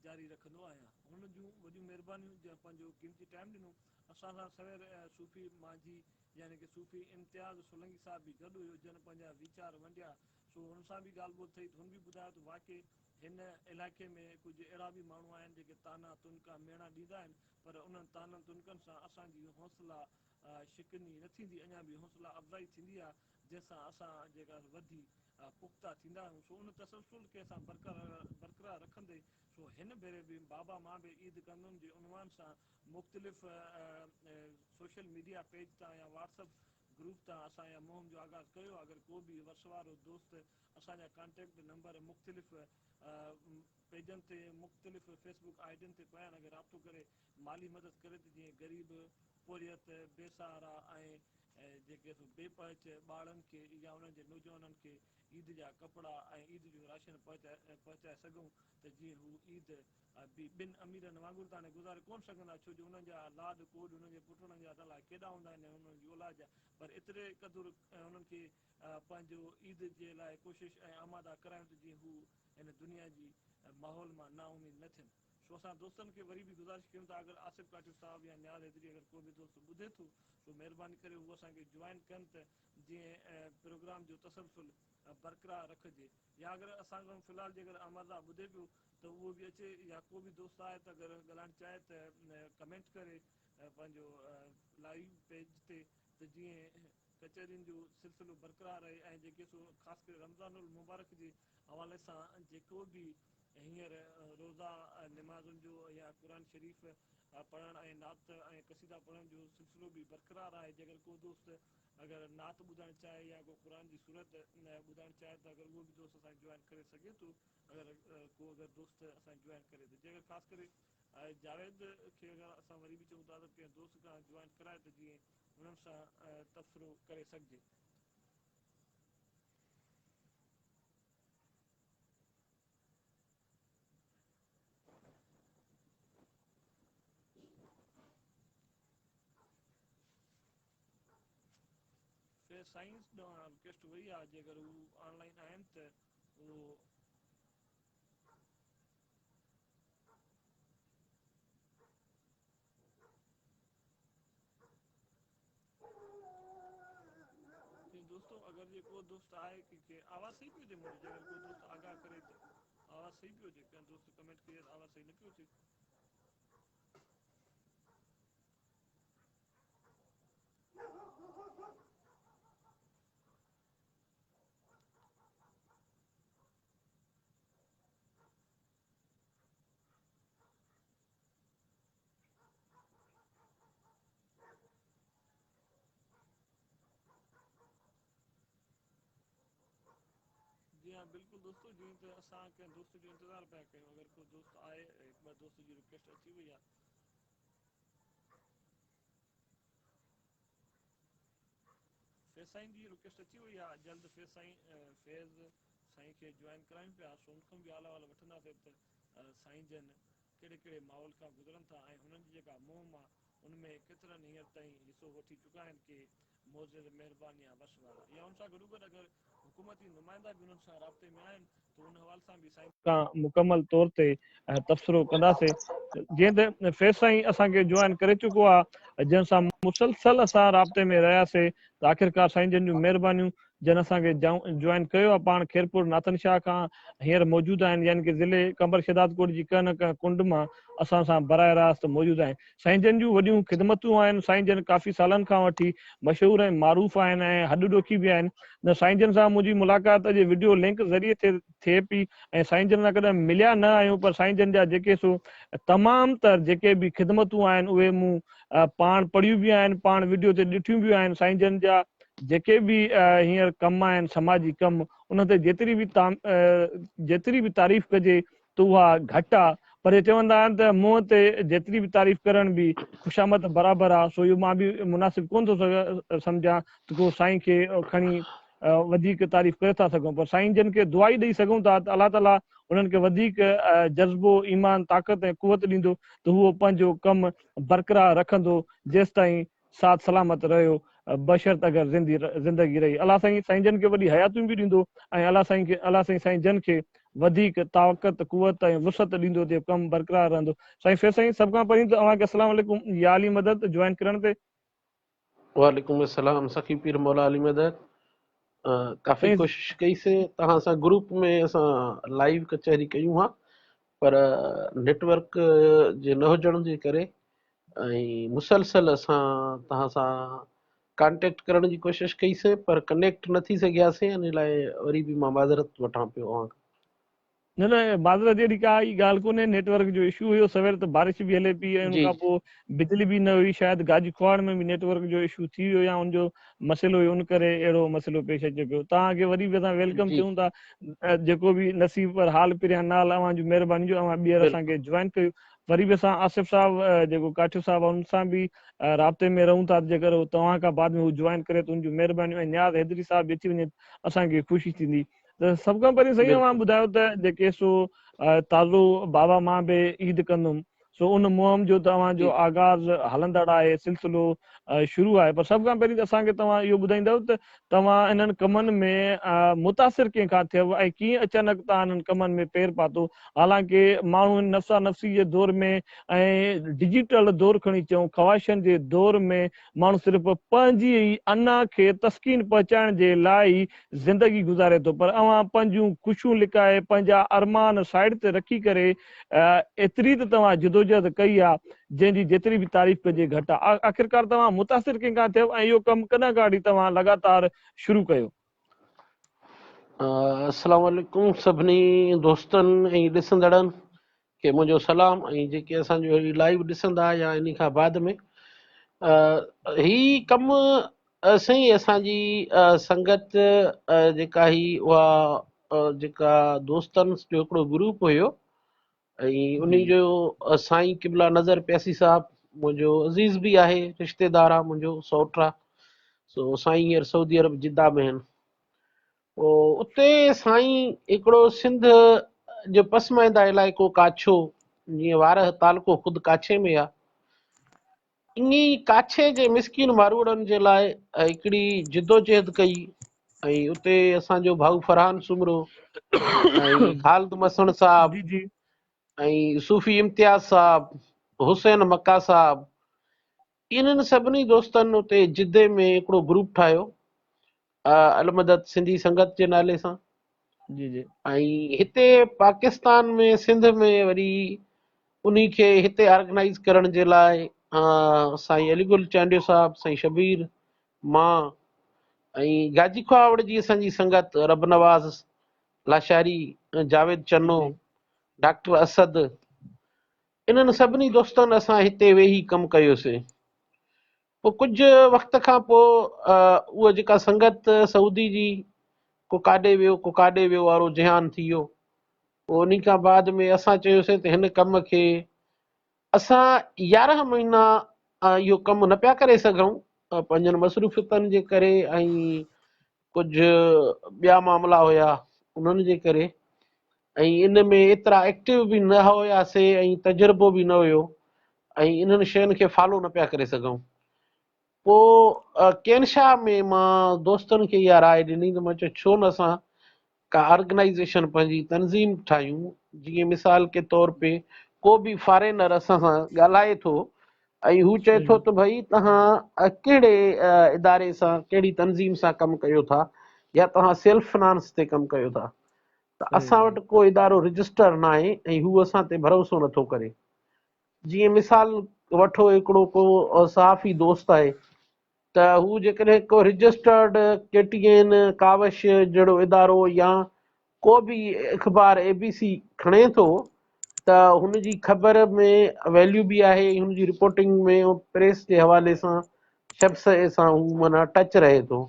जारी रखंदो आहियां हुन जूं वॾियूं महिरबानियूं जंहिं पंहिंजो क़ीमती टाइम ॾिनो असां सां सवेर सूफ़ी मांझी यानी कि सूफ़ी इम्तियाज़ सोलंकी साहिब बि गॾु हुयो जन पंहिंजा वीचार वंडिया सो हुन सां बि ॻाल्हि ॿोल थिए हुन बि ॿुधायो त वाक़ई हिन इलाइक़े में कुझु अहिड़ा बि माण्हू आहिनि जेके ताना तुनका मेणा ॾींदा आहिनि पर उन्हनि ताननि तुनकनि सां असांजी हौसला शिकनी न थींदी अञा बि हौसला अफ़ज़ाई थींदी आहे जंहिंसां असां जेका वधी पुख़्ता थींदा आहियूं सो उन तसलसुल खे असां बरक़रार रखंदे सो हिन भेरे बि बाबा मां बि ईद कंदुमि जे उनवान सां मुख़्तलिफ़ सोशल मीडिया पेज तां या व्हाट्सअप ग्रुप तां असांजा मुहिम जो आगाज़ कयो अगरि को बि वस वारो दोस्त असांजा कॉन्टेक्ट नंबर मुख़्तलिफ़ पेजनि ते मुख़्तलिफ़ फेसबुक आईडियुनि ते पिया आहिनि अगरि राब्तो करे माली मदद करे त जीअं ग़रीब पोरियत बेसहारा ऐं जेके बेपहच ॿारनि खे या उन्हनि जे नौजवाननि खे ईद जा कपिड़ा ऐं ईद जो राशन पहुचाए सघूं त जीअं हू ईद बि ॿिनि अमीरनि वांगुरु त हाणे गुज़ारे कोन सघंदा छो जो उन्हनि जा लाड कोड उन्हनि जे पुटनि जा अलाए केॾा हूंदा आहिनि उन्हनि जी औलाद जा पर एतिरे क़दुरु उन्हनि खे पंहिंजो ईद जे लाइ कोशिशि ऐं आमादा करायूं त जीअं हू हिन दुनिया जी माहौल मां नाउमीद न थियनि सो असां दोस्तनि खे वरी बि गुज़ारिश कयूं था अगरि आसिफ़ काटिब साहिब या नियाज़ हैदरी अगरि को बि दोस्त ॿुधे थो तो महिरबानी करे उहो असांखे जॉइन कनि त जीअं प्रोग्राम जो तसलसुल बरक़रार रखिजे या अगरि असांजो फ़िलहालु जेकर आमादा ॿुधे पियो त उहो बि अचे या को बि दोस्त आहे त अगरि ॻाल्हाइणु चाहे त कमेंट करे पंहिंजो लाइव पेज ते त जीअं कचहरियुनि जो सिलसिलो बरक़रार रहे ऐं जेके सो ख़ासि करे रमज़ानुल मुबारक जे हवाले सां जेको बि हींअर रोज़ा निमाज़ुनि जो या क़ुर शरीफ़ पढ़णु ऐं नात ऐं क़सीदा पढ़ण जो सिलसिलो बि बरक़रार आहे जेकर को दोस्त अगरि नात ॿुधणु चाहे या को क़ुर जी सूरत ॿुधणु चाहे त अगरि उहो बि दोस्त असांखे जॉइन करे सघे थो अगरि को अगरि दोस्त असांखे जॉइन करे त जेकर ख़ासि करे जावेद खे अगरि असां वरी बि चऊं था त कंहिं दोस्त खां जॉइन कराए त जीअं हुननि सां तबसरो करे सघिजे साइंस रिक्वेस्ट वही आहे जेकर हू ऑनलाइन आहिनि त उहो दोस्तों अगर ये को दोस्त आए कि आवाज़ सही पियो जे मुंहिंजी अगर कोई दोस्त आगाह करे त आवाज़ सही पियो जे कंहिं दोस्त कमेंट कई आवाज़ सही न पियो थिए जी हाँ बिल्कुल दोस्तों जीअं त असां कंहिं दोस्त जो इंतज़ारु पिया कयूं अगरि कोई दोस्त आए हिकु ॿ दोस्त जी रिक्वेस्ट अची वई आहे फैज़ साईं जी रिक्वेस्ट अची वई आहे जल्द फैज़ साईं खे जॉइन करायूं पिया सो उन खां बि आला वाला वठंदासीं त साईं जन कहिड़े कहिड़े माहौल खां गुज़रनि था ऐं हुननि जी जेका मुहिम आहे उनमें केतिरनि हींअर ताईं हिसो वठी चुका आहिनि कि मोज़ महिरबानी आहे बस वारा या उन सां गॾोगॾु अगरि हुकूमती नुमाइंदा बि उन्हनि सां राब्ते में आहिनि त उन हवाले सां बि साईं खां मुकमल तौर ते तबसरो कंदासीं जीअं त फैज़ साईं असांखे जॉइन करे चुको आहे जंहिंसां मुसलसल असां राब्ते में रहियासीं त आख़िरकार साईं जन जूं महिरबानियूं जन असांखे जॉइन कयो आहे पाण खेरपुर नातन शाह खां हींअर मौजूदु आहिनि यानी कि ज़िले कंबर शहदाद कोट जी कंहिं न कंहिं कुंड मां असां सां बराह रास्त मौजूदु आहिनि साईं जन जूं वॾियूं ख़िदमतूं आहिनि साईं जन काफ़ी सालनि खां वठी मशहूरु ऐं मारूफ़ आहिनि ऐं हॾ ॾोखी बि आहिनि न साईं जन सां मुंहिंजी मुलाक़ात जे वीडियो लिंक ज़रिए थिए पई ऐं साईं जन सां कॾहिं मिलिया न आहियूं पर साईं जन जा जेके सो तमामु त जेके बि ख़िदमतूं आहिनि उहे मूं पाण पढ़ियूं बि आहिनि पाण वीडियो ते ॾिठियूं बि आहिनि साईं जन जा जेके बि हींअर कम आहिनि समाजी कम उन ते जेतिरी बि तारीफ़ कजे त उहा घटि आहे पर हे चवंदा आहिनि त मुंहं ते जेतिरी बि तारीफ़ करण बि ख़ुशामद बराबरि आहे सो इहो मां बि मुनासिबु कोन थो सम्झां त को साईं खे खणी वधीक तारीफ़ करे था सघूं पर साईं जन खे दुआ ई ॾेई सघूं था त अलाह ताला उन्हनि खे वधीक जज़्बो ईमान ताक़त ऐं कुवत ॾींदो त उहो पंहिंजो कमु बरक़रार रखंदो जेसि ताईं साथ सलामत रहियो बशर्त अगरि ज़िंदगी रही अलाह साईं जन खे वॾी हयातूं बि ॾींदो ऐं अलाह साईं जन खे वधीक ताक़त कुवत ऐं वुसत ॾींदो ते कमु बरक़रार रहंदो साईं फैज़ साईं सभ खां पहिरीं त तव्हांखे अस्सलाम वालेकुम या अली मदद जॉइन करण ते वालेकुम अस्सलाम सखी पीर मौला अली मदद काफ़ी साईं कोशिशि कईसीं तव्हां सां ग्रुप में असां लाइव कचहरी कयूं हा पर नेटवर्क जे न हुजण जे करे ऐं मुसलसल असां तव्हां सां कॉन्टेक्ट करण जी कोशिशि कईसीं पर कनेक्ट न थी सघियासीं इन लाइ वरी बि मां माज़रत वठां पियो अव्हां खां न न माज़रत जहिड़ी काई ॻाल्हि कोन्हे नेटवर्क जो इशू हुयो सवेर त बारिश बि हले पई ऐं उन जी खां पोइ बिजली बि न हुई शायदि गाजी खुआड़ में बि नेटवर्क जो इशू थी वियो या हुनजो मसइलो हुयो उन करे अहिड़ो मसइलो पेश अचे पियो तव्हांखे वरी बि असां वेलकम जी चयूं था जेको बि नसीब पर हाल पिरिया नाल अव्हांजी महिरबानी जो अव्हां ॿीहर बिल्कुलु असांखे जॉइन कयो वरी बि असां आसिफ़ साहिबु जेको काठियो साहिबु आहे उन सां बि राब्ते में रहूं था जेकर तव्हां खां बाद में हू जॉइन करे त उनजूं महिरबानियूं ऐं न्याज़ हैदरी साहिबु अची वञे असांखे ख़ुशी थींदी त सभ खां पहिरीं साईं अव्हां बिल्कुलु ॿुधायो त जेके सो ताज़ो बाबा मां बि ईद कंदुमि सो उन मुहिम जो तव्हांजो जी आगाज़ हलंदड़ आहे सिलसिलो शुरू आहे पर सभ खां पहिरीं त असांखे तव्हां इहो ॿुधाईंदव त तव्हां इन्हनि कमनि में मुतासिर कंहिंखां थियव ऐं कीअं अचानक तव्हां इन्हनि कमनि में पेर पातो हालांकि माण्हू नफ़्सा नफ़्सी जे दौर में ऐं डिजिटल दौर खणी अचूं ख़्वाहिशनि जे दौर में माण्हू सिर्फ़ु पंहिंजी ई अना खे तस्कीन पहुचाइण जे लाइ ज़िंदगी गुज़ारे थो पर अव्हां पंहिंजूं ख़ुशियूं लिकाए पंहिंजा अरमान साइड ते रखी करे एतिरी त तव्हां जिदोजहद कई आहे जंहिंजी जेतिरी बि तारीफ़ कजे घटि आहे आख़िरकार तव्हां मुतासिर कंहिंखां थियो ऐं इहो कमु कॾहिं खां वठी तव्हां लगातार शुरू कयो अस्सलाम वालेकुम सभिनी दोस्तनि ऐं ॾिसंदड़नि खे मुंहिंजो सलाम ऐं जेके असांजो लाइव ॾिसंदा या इन खां बाद में ही कमु साईं असांजी संगत जेका ही उहा जेका दोस्तनि जो हिकिड़ो ग्रुप हुयो ऐं उन जी जो साईं क़िबला नज़र प्यासी साहिबु मुंहिंजो अज़ीज़ बि आहे रिश्तेदार आहे मुंहिंजो सौट आहे सो साईं हींअर सऊदी अरब जिद्दा में आहिनि पोइ उते साईं हिकिड़ो सिंध जो पसमाइंदा इलाइक़ो काछो जीअं वारह तालको ख़ुदि काछे में आहे ईअं काछे जे मिसकिन मारूड़नि जे लाइ हिकिड़ी जिदोजहद कई ऐं उते असांजो भाऊ फरहान सुमरो ऐं ख़ालिद मसण साहब जी जी ऐं सूफ़ी इम्तियाज़ साहब, हुसैन मक्का साहब, इन्हनि सभिनी दोस्तनि उते जिदे में हिकिड़ो ग्रुप ठाहियो अलमदद सिंधी संगत जे नाले सां। जी जी ऐं हिते पाकिस्तान में सिंध में वरी उन्ही खे हिते ऑर्गेनाइज़ करण जे लाइ साईं अलीगुल चांडियो साहब, साईं शबीर, मां ऐं गाजी खुआवड़ जी असांजी संगत रब नवाज़ लाशारी, जावेद जी चन्नो, जी डॉक्टर असद, इन्हनि सभिनी दोस्तनि असां हिते वेही कमु कयोसीं। पोइ कुझु वक़्त खां पोइ उहा जेका संगत सऊदी जी को काॾे वियो को काॾे वियो वारो जहान थी वियो। पोइ उन खां बाद में असां चयोसीं त हिन कम खे असां 11 महीना इहो कमु न पिया करे सघूं पंहिंजनि मसरूफ़ियतनि जे करे ऐं कुझु ॿिया मामला हुया उन्हनि जे करे, ऐं इन में एतिरा एक्टिव बि न हुयासीं ऐं तजुर्बो बि न हुयो ऐं इन्हनि शयुनि खे फॉलो न पिया करे सघूं। पोइ केनशा में मां दोस्तनि खे इहा राय ॾिनी त मां चयो छो न असां का ऑर्गेनाइज़ेशन पंहिंजी तनज़ीम ठाहियूं, जीअं मिसाल के तौर पे को बि फॉरेनर असां सां ॻाल्हाए थो ऐं हू चए थो सही त भई तव्हां कहिड़े इदारे सां कहिड़ी तनज़ीम सां कमु कयो था या तव्हां सेल्फ फिनांस ते कमु कयो था, त सही असां सही वटि को इदारो रजिस्टर न आहे ऐं हू असां ते भरोसो नथो करे। जीअं मिसाल वठो हिकिड़ो को सहाफ़ी दोस्त आहे त हू जेकॾहिं को रजिस्टर्ड केटीएन कावश जहिड़ो इदारो या को बि अख़बार ABC खणे थो त हुनजी ख़बर में वैल्यू बि आहे, हुनजी रिपोर्टिंग में प्रेस जे हवाले सां शख़्स सां हू माना टच रहे थो।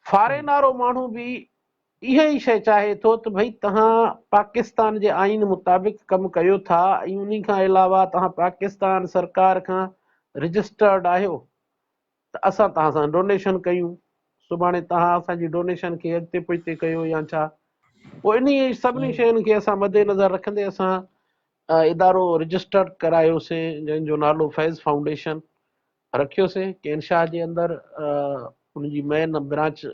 फॉरेन सही वारो माण्हू बि इहा ई शइ चाहे थो त भई तव्हां पाकिस्तान जे आइन मुताबिक़ कमु कयो था ऐं उन खां अलावा तव्हां पाकिस्तान सरकार खां रजिस्टर्ड आहियो त असां तव्हां सां डोनेशन कयूं, सुभाणे तव्हां असांजी डोनेशन खे अॻिते पुठिते कयो या छा। पोइ इन सभिनी सही शयुनि खे असां मद्देनज़र रखंदे असां इदारो रजिस्टर्ड करायोसीं जंहिंजो नालो फैज़ फाउंडेशन रखियोसीं केनशाह जे अंदरि। उनजी मेन ब्रांच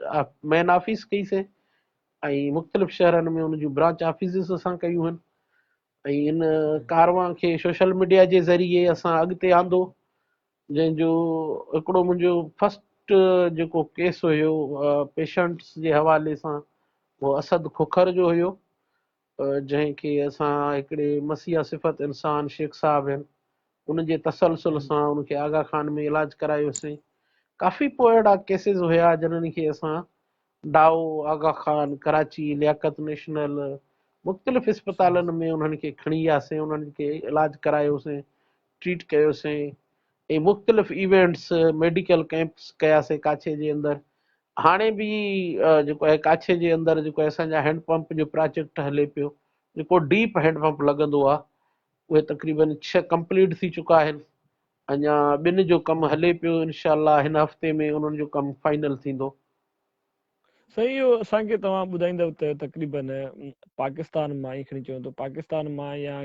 मेन ऑफिस कईसीं ऐं मुख़्तलिफ़ शहरनि में उन जूं ब्रांच ऑफिसिस असां कयूं आहिनि ऐं इन कारवां खे सोशल मीडिया जे ज़रिए असां अॻिते आंदो, जंहिंजो हिकिड़ो मुंहिंजो फस्ट जेको केस हुयो पेशेंट्स जे हवाले सां उहो असद खुखर जो हुयो, जंहिंखे असां हिकिड़े मसीहा सिफ़त इंसान शेख साहब आहिनि उनजे तसलसल हम्म, सां उनखे आगा खान में इलाज करायोसीं। काफ़ी पोइ अहिड़ा केसिस हुया जिन्हनि खे असां डाओ, आगा खान, कराची, लियाकत नेशनल मुख़्तलिफ़ सही इस्पतालनि में उन्हनि खे खणी वियासीं, उन्हनि खे इलाज करायोसीं, ट्रीट कयोसीं ऐं मुख़्तलिफ़ इवेंट्स मेडिकल कैंप्स कयासीं काछे जे अंदरि। हाणे बि जेको आहे काछे जे अंदरि जेको आहे असांजा हैंडपंप जो प्रोजेक्ट हले पियो, जेको डीप हैंडपंप लॻंदो आहे, उहे तक़रीबन 6 कंप्लीट थी चुका आहिनि, अञा 2 जो कमु हले पियो, इनशाला हिन हफ़्ते में उन्हनि जो कमु फाइनल थींदो। सही इहो असांखे तव्हां ॿुधाईंदव त तक़रीबन पाकिस्तान मां ई खणी चऊं त पाकिस्तान मां या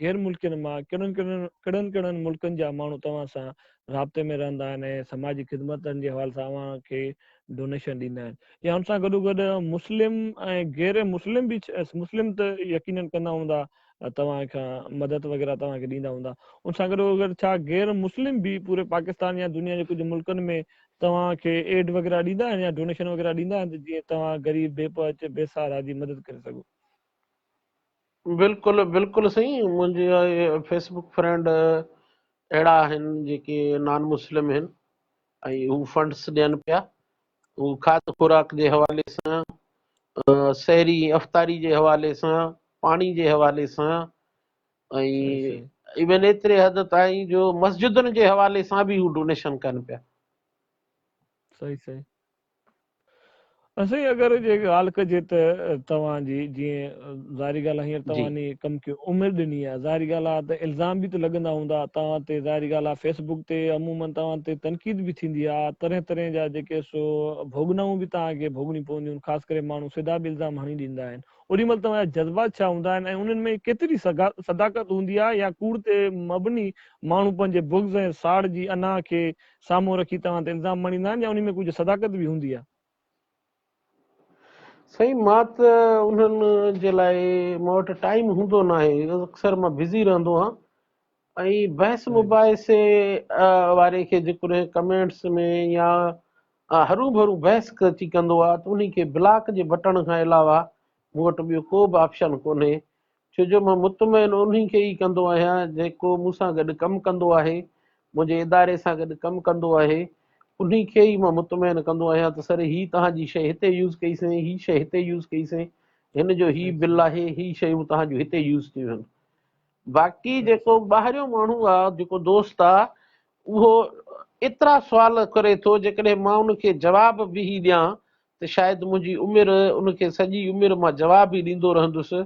गैर मुल्कनि मां कहिड़नि मुल्कनि जा माण्हू तव्हां सां राब्ते में रहंदा आहिनि ऐं समाजी ख़िदमतनि जे हवाले सां तव्हांखे डोनेशन ॾींदा आहिनि, या हुन सां गॾोगॾु मुस्लिम ऐं गैर मुस्लिम बि मुस्लिम त यकीनन कंदा हूंदा तव्हांखां मदद वग़ैरह तव्हांखे ॾींदा हूंदा, उन सां गॾोगॾु छा गैर मुस्लिम बि पूरे पाकिस्तान या दुनिया जे कुझु मुल्कनि में तव्हांखे एड वग़ैरह ॾींदा आहिनि या डोनेशन वग़ैरह ॾींदा आहिनि जीअं तव्हां ग़रीब बेपच बेसहारा जी मदद करे सघो? बिल्कुलु बिल्कुलु सही। मुंहिंजे फेसबुक फ्रेंड अहिड़ा आहिनि जेके नॉन मुस्लिम आहिनि ऐं हू फंड्स ॾियनि पिया, हू खाद खुराक जे हवाले सां, सहरी अफ़तारी जे हवाले सां, पाणी जे हवाले सां सही ऐं सही इवन एतिरे हद ताईं जो मस्जिदुनि जे हवाले सां बि हू डोनेशन कनि पिया। सही सही असांजी अगरि जे ॻाल्हि कजे त तव्हांजी जीअं ज़ाहिरी ॻाल्हि आहे हींअर जी तव्हां कमु कयो उमिरि ॾिनी आहे ज़ाहिरी ॻाल्हि आहे त इल्ज़ाम बि त लॻंदा हूंदा तव्हां ते ज़ाहिरी ॻाल्हि आहे फेसबुक ते अमूमन तव्हां ते तनक़ीद बि थींदी आहे तरह तरह जा जेके सो भोगनाऊं बि तव्हांखे भोगणी पवंदियूं आहिनि ख़ासि करे माण्हू सिधा बि इल्ज़ाम हणी ॾींदा आहिनि ओॾी महिल तव्हांजा जज़्बात छा हूंदा आहिनि ऐं उन्हनि में केतिरी सदाकत हूंदी आहे या कूड़ ते मबनी माण्हू पंहिंजे बुग़्ज़ ऐं साड़ जी अना खे साम्हूं रखी तव्हां ते इल्ज़ाम हणींदा आहिनि या उन में कुझु सदाकत बि हूंदी आहे? सही मां त उन्हनि जे लाइ मूं वटि टाइम हूंदो न आहे अक्सर मां बिज़ी रहंदो आहियां ऐं बहस मुबाहिसे वारे खे जेकॾहिं कमेंट्स में या हरू भरू बहस अची कंदो आहे त उन खे ब्लॉक जे बटण खां अलावा मूं वटि ॿियो को बि ऑप्शन कोन्हे छो जो मां मुतमइन उन्ही खे ई कंदो आहियां जेको मूंसां गॾु कमु कंदो आहे मुंहिंजे इदारे सां गॾु कमु कंदो आहे उन्ही खे ई मां मुतमइन कंदो आहियां त सर ही तव्हांजी शइ हिते यूज़ कईसीं ही शइ हिते यूज़ कईसीं हिन जो ही बिल आहे ही शयूं तव्हांजूं हिते यूज़ थियूं आहिनि बाक़ी जेको ॿाहिरियों माण्हू आहे जेको दोस्त आहे उहो एतिरा सुवाल करे थो जेकॾहिं मां उनखे जवाब बि ॾियां त शायदि मुंहिंजी उमिरि उनखे सॼी उमिरि मां जवाब ई ॾींदो रहंदुसि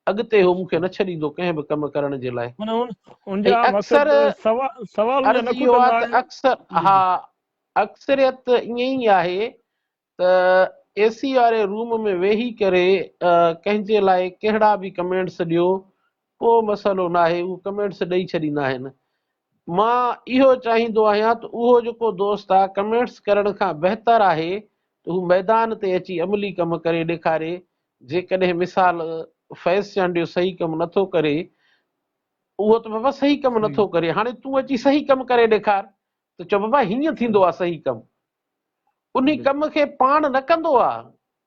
अॻिते हू मूंखे न छॾींदो कंहिं बि कमु करण जे लाइ ऐं अक्सर सवाल अर्ज़ु इहो आहे त अक्सर हा अक्सरियत ईअं ई आहे त एसी वारे रूम में वेही करे कंहिंजे लाइ कहिड़ा बि कमेंट्स ॾियो को मसइलो न आहे उहे कमेंट्स ॾेई छॾींदा आहिनि मां इहो चाहींदो आहियां त उहो जेको दोस्त आहे कमेंट्स करण खां बहितर आहे त हू मैदान ते अची अमली कमु करे ॾेखारे जेकॾहिं मिसाल फैज़ चंड जो सही कमु नथो करे उहो त बाबा सही कमु नथो करे हाणे तूं अची सही कमु करे ॾेखार त चओ बाबा हीअं थींदो आहे सही कमु उन कम खे पाण न कंदो आहे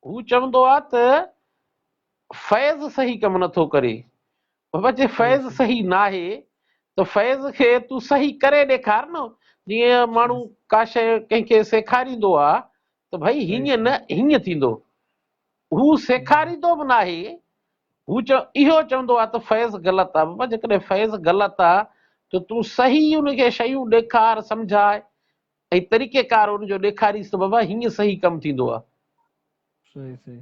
हू चवंदो आहे त फैज़ सही कमु नथो करे बाबा जे फैज़ सही न आहे त फैज़ खे तूं सही करे ॾेखार न जीअं माण्हू का शइ कंहिंखे सेखारींदो आहे त भई हीअं न हीअं थींदो हू सेखारींदो बि न आहे हू इहो चवंदो आहे त फैज़ ग़लति आहे बाबा जेकॾहिं फैज़ ग़लति आहे त तूं सही उनखे शयूं ॾेखार सम्झाए ऐं तरीक़ेकार उनजो ॾेखारीसि त बाबा हीअं सही कमु थींदो आहे सही सही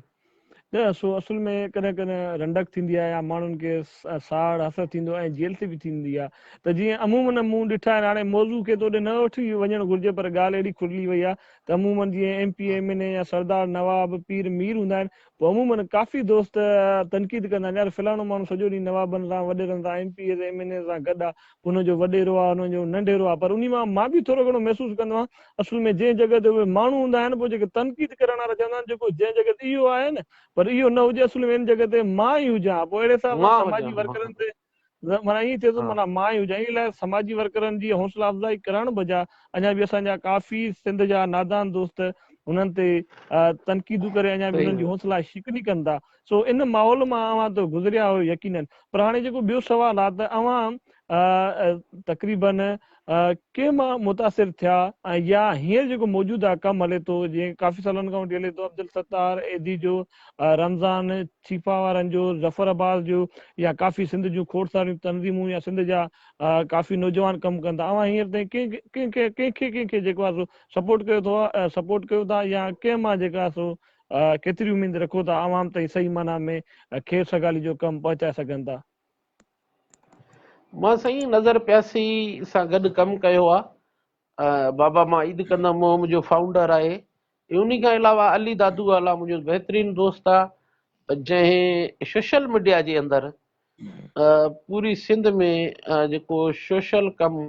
न असुल में कॾहिं कॾहिं रंडक थींदी आहे या माण्हुनि खे साड़ असरु थींदो ऐं जेल बि थींदी आहे त जीअं अमूमन मूं ॾिठा आहिनि हाणे मौज़ू खे त ओॾे न वठी वञणु घुरिजे पर ॻाल्हि एॾी खुली वई आहे त अमूमन जीअं MP MNA या सरदार नवाब पीर मीर हूंदा आहिनि पोइ अमूमन काफ़ी दोस्त तनक़ीद कंदा आहिनि यार फलाणो माण्हू सॼो ॾींहुं नवाबनि सां वॾेरनि सां MP MNA सां गॾु आहे हुनजो वॾेरो आहे हुनजो नंढेरो आहे पर उन मां बि थोरो घणो महसूसु कंदो आहियां असुल में जंहिं जॻह ते उहे माण्हू हूंदा आहिनि पोइ जेके तनक़ीद करण वारा चवंदा आहिनि जेको जंहिं जॻह ते इहो आहे न पर इहो न हुजे असुल में हिन जॻह ते मां ई हुजां पोइ अहिड़े हिसाब सां समाजी वर्करनि ते माना ईअं थिए थो माना मां ई हुजां इन लाइ समाजी वर्करनि जी हौसला अफ़ज़ाई करणु बजा अञा बि असांजा काफ़ी सिंध जा नादान दोस्त हुननि ते तनक़ीदूं करे अञा बि हुननि जी हौसला शिकनी कनि था सो इन माहौल मां अव्हां त गुज़रिया हुयो यकीननि पर हाणे जेको ॿियो सुवाल आहे त अव्हां तक़रीबन के मां मुतासिर थिया ऐं या हींअर जेको मौजूदा कमु हले थो जीअं काफ़ी सालनि खां वठी हले थो अब्दुल सत्तार एदी जो रमज़ान छीपा वारनि जो ज़फ़र अब्बास जो या काफ़ी सिंध जूं खोड़सारियूं तंज़ीमूं या सिंध जा काफ़ी नौजवान कमु कनि था अव्हां हींअर ताईं कंहिंखे जेको आहे सो सपोर्ट कयो था या कंहिं मां जेका सो केतिरी उमेद रखो था आवाम ताईं सही माना में खेर सगाली जो कमु पहुचाए सघनि था? मां साईं नज़र प्यासी सां गॾु कमु कयो आहे बाबा मां ईद कंदमि मुंहिंजो फाउंडर आहे उन खां अलावा अली दादू वाला मुंहिंजो बहितरीनु दोस्त आहे जंहिं सोशल मीडिया जे अंदरि पूरी सिंध में जेको सोशल कमु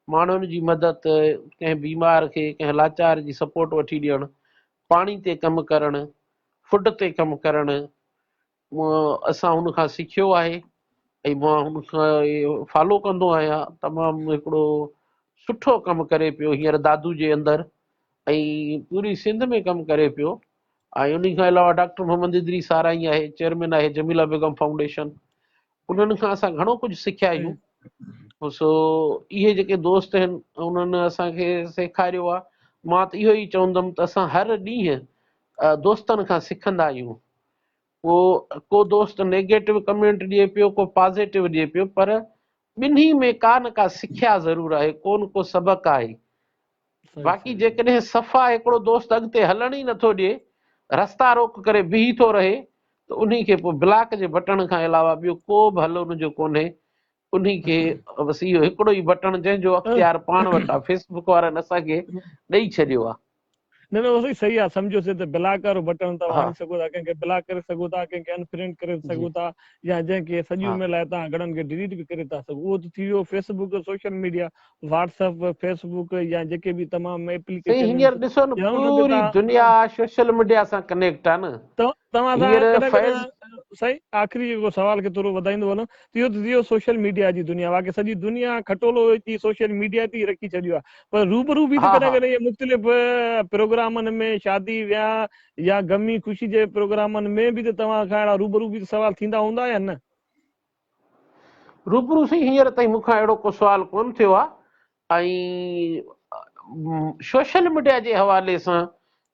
माण्हुनि जी मदद कंहिं बीमार खे कंहिं लाचार जी सपोर्ट वठी ॾियणु पाणी ते कमु करणु फुड ते कमु करणु असां हुन खां सिखियो आहे ऐं मां हुन खां फॉलो कंदो आहियां तमामु हिकिड़ो सुठो कमु करे पियो हींअर दादू जे अंदरि ऐं पूरी सिंध में कमु करे पियो ऐं उन खां अलावा डॉक्टर मोहम्मद इदरी साराई आहे चेयरमैन आहे जमीला बेगम फाउंडेशन उन्हनि खां असां घणो कुझु सिखिया आहियूं सो इहे जेके दोस्त आहिनि उन्हनि असांखे सेखारियो आहे मां त इहो ई चवंदुमि त असां हर ॾींहुं दोस्तनि खां सिखंदा आहियूं को दोस्त नेगेटिव कमेंट ॾिए पियो को पॉज़िटिव ॾिए पियो पर ॿिन्ही में का न का सिखिया ज़रूरु आहे को सबक़ु आहे बाक़ी जेकॾहिं सफ़ा हिकिड़ो दोस्त अॻिते हलण ई नथो ॾिए रस्ता रोक करे बीही थो रहे त उन्ही खे पोइ ब्लॉक जे बटण खां अलावा ॿियो को बि हल उनजो कोन्हे। उन्ही खे बसि इहो हिकिड़ो ई बटण जंहिंजो अख़्तियार पाण वटि आहे, फेसबुक वारनि असांखे ॾेई छॾियो आहे। न न उहो सही आहे, सम्झोसीं त ब्लॉक वारो बटण तव्हां हा हणी सघो था, कंहिंखे ब्लॉक करे सघो था, कंहिंखे अनफ्रेंड करे जी सघो था, या जंहिंखे सॼी हा उमिरि लाइ तव्हां घणनि खे डिलीट बि करे था सघो। उहो त थी वियो Facebook social media, WhatsApp, Facebook या जेके बि तमामु साईं, एप्लीकेशन हींअर ॾिसो न या उन ते पूरी दुनिया सोशल मीडिया सां कनेक्ट आहे न। तव्हां सां हींअर कॾहिं फैज़ कॾहिं साईं आख़िरी जेको सवाल खे थोरो वधाईंदो वञो त इहो त थियो सोशल मीडिया जी दुनिया, वाक़ई सॼी दुनिया खटोलो थी सोशल मीडिया ते रखी छॾियो आहे। पर रूबरू बि त हा कॾहिं हा कॾहिं इहे मुख़्तलिफ़ प्रोग्रामनि में, शादी वियांह या गमी ख़ुशी जे प्रोग्रामनि में बि त तव्हां खां अहिड़ा रूबरू बि सवाल थींदा हूंदा या न? रूबरू साईं हींअर ताईं मूंखां अहिड़ो को सुवाल कोन थियो आहे। ऐं सोशल मीडिया जे हवाले सां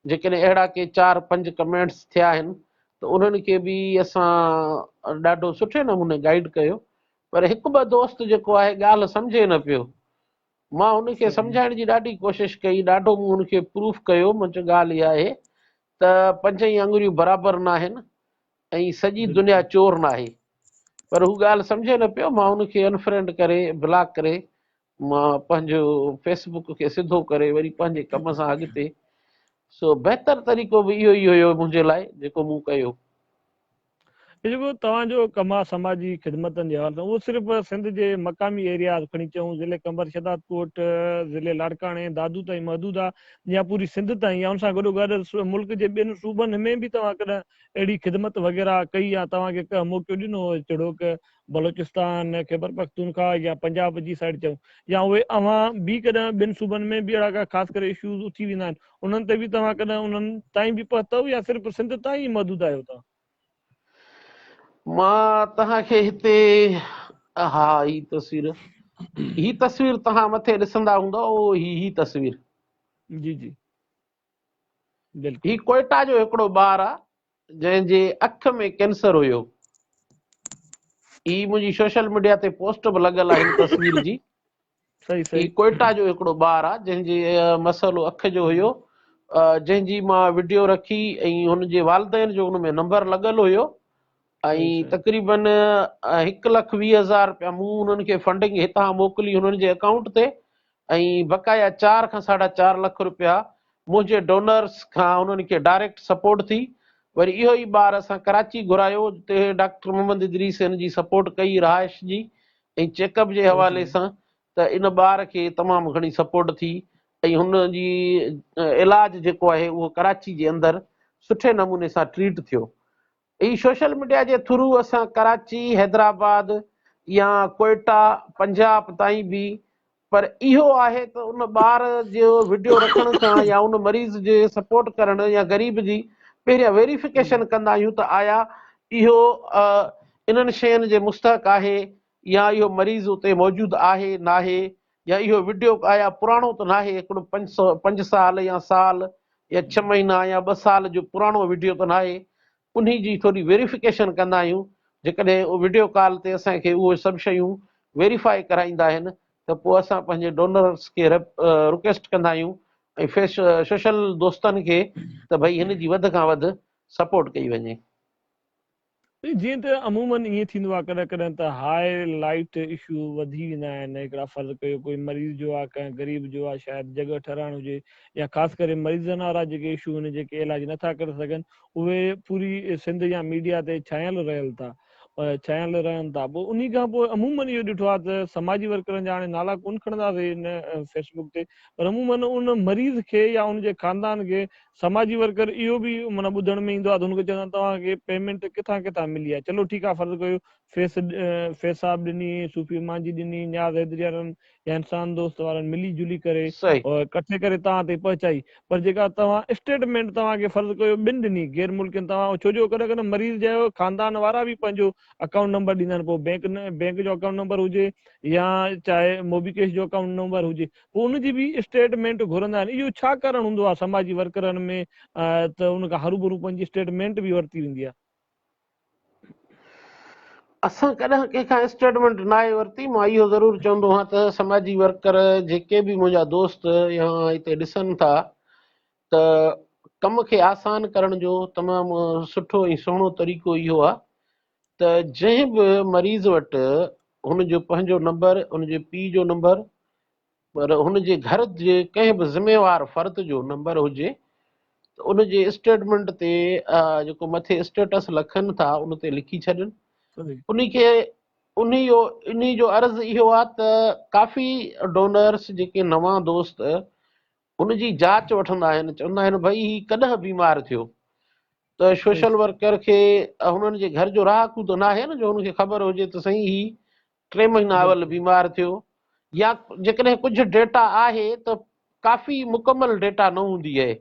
जेकॾहिं अहिड़ा के 4-5 कमेंट्स थिया आहिनि त उन्हनि खे बि असां ॾाढो सुठे नमूने गाइड कयो, पर हिकु ॿ दोस्त जेको आहे ॻाल्हि सम्झे न पियो। मां हुनखे सम्झाइण जी ॾाढी कोशिशि कई, ॾाढो मूं हुनखे प्रूफ कयो। मुंहिंजी ॻाल्हि इहा आहे त 5 ई आङुरियूं बराबरि न आहिनि ऐं सॼी दुनिया बिल्कुलु चोर न आहे। पर हू ॻाल्हि सम्झे न पियो। मां हुनखे अनफ्रेंड करे, ब्लॉक करे, मां पंहिंजो फेसबुक खे सिधो करे वरी पंहिंजे कम सां अॻिते। सो बहितर तरीक़ो बि इहो ई हुयो मुंहिंजे लाइ जेको मूं कयो। जेको तव्हांजो कमु आहे समाजी ख़िदमतनि जे हवाले सां, उहो सिर्फ़ु सिंध जे मक़ामी एरिया खणी चऊं, ज़िले कंबर शहदाद कोट, ज़िले लाड़काणे, दादू ताईं महदूद आहे, या पूरी सिंध ताईं, या उन सां गॾोगॾु मुल्क जे ॿियनि सूबनि में बि तव्हां कॾहिं अहिड़ी ख़िदमत वग़ैरह कई, या तव्हांखे मौक़ो ॾिनो चढ़ो की बलोचिस्तान, ख़ैबर पख्तूनख्वा या पंजाब जी साइड चऊं, या उहे अव्हां बि कॾहिं ॿिनि सूबनि में बि अहिड़ा ख़ासि करे इशूज़ उथी वेंदा आहिनि, उन्हनि ते बि तव्हां कॾहिं उन्हनि ताईं बि पहुतव, या सिर्फ़ु सिंध ताईं ई महदूद आहियो तव्हां? मां तव्हांखे हिते हा ही तस्वीर तव्हां मथे ॾिसंदा हूंदव, ही तस्वीर, जी जी ही बिल्कुलु। कोयटा जो हिकिड़ो ॿार आहे जंहिंजे अख में कैंसर हुयो। ही मुंहिंजी सोशल मीडिया ते पोस्ट बि लॻल आहे हिन तस्वीर जी। सही ही सही कोयटा जो हिकिड़ो ॿार आहे जंहिंजे मसइलो अख जो हुयो, जंहिंजी मां वीडियो रखी ऐं हुनजे वालदेन जो हुन में नंबर लॻल हुयो। सही ऐं सही तक़रीबन 1,20,000 रुपया मूं उन्हनि खे फंडिंग हितां मोकिली हुननि जे अकाउंट ते, ऐं बक़ाया 4 खां 4.5 लख रुपया मुंहिंजे डोनर्स खां उन्हनि खे डायरेक्ट सपोर्ट थी। वरी इहो ई ॿार असां कराची घुरायो, जिते डॉक्टर मोहम्मद इदरीस हिन जी सपोर्ट कई रहाइश जी ऐं चेकअप जे सही हवाले सही सां। त इन ॿार खे तमामु घणी सपोर्ट थी ऐं हुनजी इलाज जेको आहे उहो कराची जे अंदरि सुठे नमूने सां ट्रीट थियो। ही सोशल मीडिया जे थ्रू असां कराची, हैदराबाद या कोयटा, पंजाब ताईं बि, पर इहो आहे त उन ॿार जो वीडियो रखण खां या उन मरीज़ जे सपोर्ट करण या ग़रीब जी पहिरियां वेरिफिकेशन कंदा आहियूं त आया इहो इन्हनि शयुनि जे मुस्तहक़ आहे, या इहो मरीज़ उते मौजूदु आहे न आहे, या इहो वीडियो आया पुराणो त न आहे, हिकिड़ो 5 साल या साल या 6 महीना या 2 साल जो पुराणो वीडियो त न आहे। उन्ही जी थोरी वेरिफिकेशन कंदा आहियूं। जेकॾहिं उहो वीडियो कॉल ते असांखे उहे सभु शयूं वेरीफाई कराईंदा आहिनि त पोइ असां पंहिंजे डोनर्स खे रिक्वेस्ट कंदा आहियूं ऐं सोशल दोस्तनि खे त भई हिन जी वधि खां वधि सपोर्ट कई वञे। जीअं त अमूमन ईअं थींदो आहे कॾहिं कॾहिं त हाई लाइट इशू वधी वेंदा आहिनि। हिकिड़ा फर्ज़ कयो कोई मरीज़ जो आहे, कंहिं ग़रीब जो आहे, शायदि जॻह ठहिराइण हुजे, या ख़ासि करे मरीज़नि वारा जेके इशू आहिनि, जेके इलाज नथा करे सघनि, उहे पूरी सिंध या मीडिया ते छायल रहनि था। पोइ उन खां पोइ अमूमन इहो ॾिठो आहे त समाजी वर्करनि जा हाणे नाला कोन खणंदासीं हिन फेसबुक ते, पर अमूमन उन मरीज़ खे या उनजे ख़ानदान खे समाजी वर्कर इहो बि माना ॿुधण में ईंदो आहे त हुनखे चवंदा तव्हांखे पेमेंट किथां किथां मिली आहे। चलो ठीकु आहे, फर्ज़ु कयो फैसाब ॾिनी, सूफ़ी मांजी ॾिनी, न्याज़ हैदरी वारनि या इंसान दोस्त वारनि मिली जुली करे सही और इकठे करे तव्हां ते पहुचाई, पर जेका तव्हां स्टेटमेंट तव्हांखे फर्ज़ु कयो ॿिनि ॾिनी गैर मुल्कनि, तव्हां छो जो कॾहिं कॾहिं मरीज़ जो ख़ानदान वारा बि पंहिंजो अकाउंट नंबर ॾींदा आहिनि, पोइ बैंक जो अकाउंट नंबर हुजे या चाहे मोबीकेश जो अकाउंट नंबर हुजे, पोइ उनजी बि स्टेटमेंट घुरंदा आहिनि। इहो छा कारण हूंदो आहे समाजी वर्करनि में त उनखां हरूभरू पंहिंजी स्टेटमेंट बि वरिती वेंदी आहे? असां कॾहिं कंहिंखां स्टेटमेंट न आहे वरिती। मां इहो ज़रूरु चवंदो आहियां त समाजी वर्कर जेके बि मुंहिंजा दोस्त या हिते ॾिसनि था त कम खे आसान करण जो तमामु सुठो ऐं सुहिणो तरीक़ो इहो आहे त जंहिं बि मरीज़ वटि हुनजो पंहिंजो नंबर, हुनजे पीउ जो नंबर, पर हुनजे घर जे कंहिं बि ज़िम्मेवार फ़र्द जो नंबर हुजे त उनजे स्टेटमेंट ते जेको मथे स्टेटस लखनि था उन ते लिखी छॾनि। उन खे इन जो अर्ज़ु इहो आहे त काफ़ी डोनर्स जेके नवां दोस्त हुनजी जांच वठंदा आहिनि, चवंदा आहिनि भई ही कॾहिं बीमार थियो, त सोशल वर्कर खे हुननि जे घर जो रहाकू त न आहे न जो हुनखे ख़बर हुजे त साईं ही 3 महीना अवल बीमार थियो, या जेकॾहिं कुझु डेटा आहे त काफ़ी मुकमल डेटा न हूंदी आहे।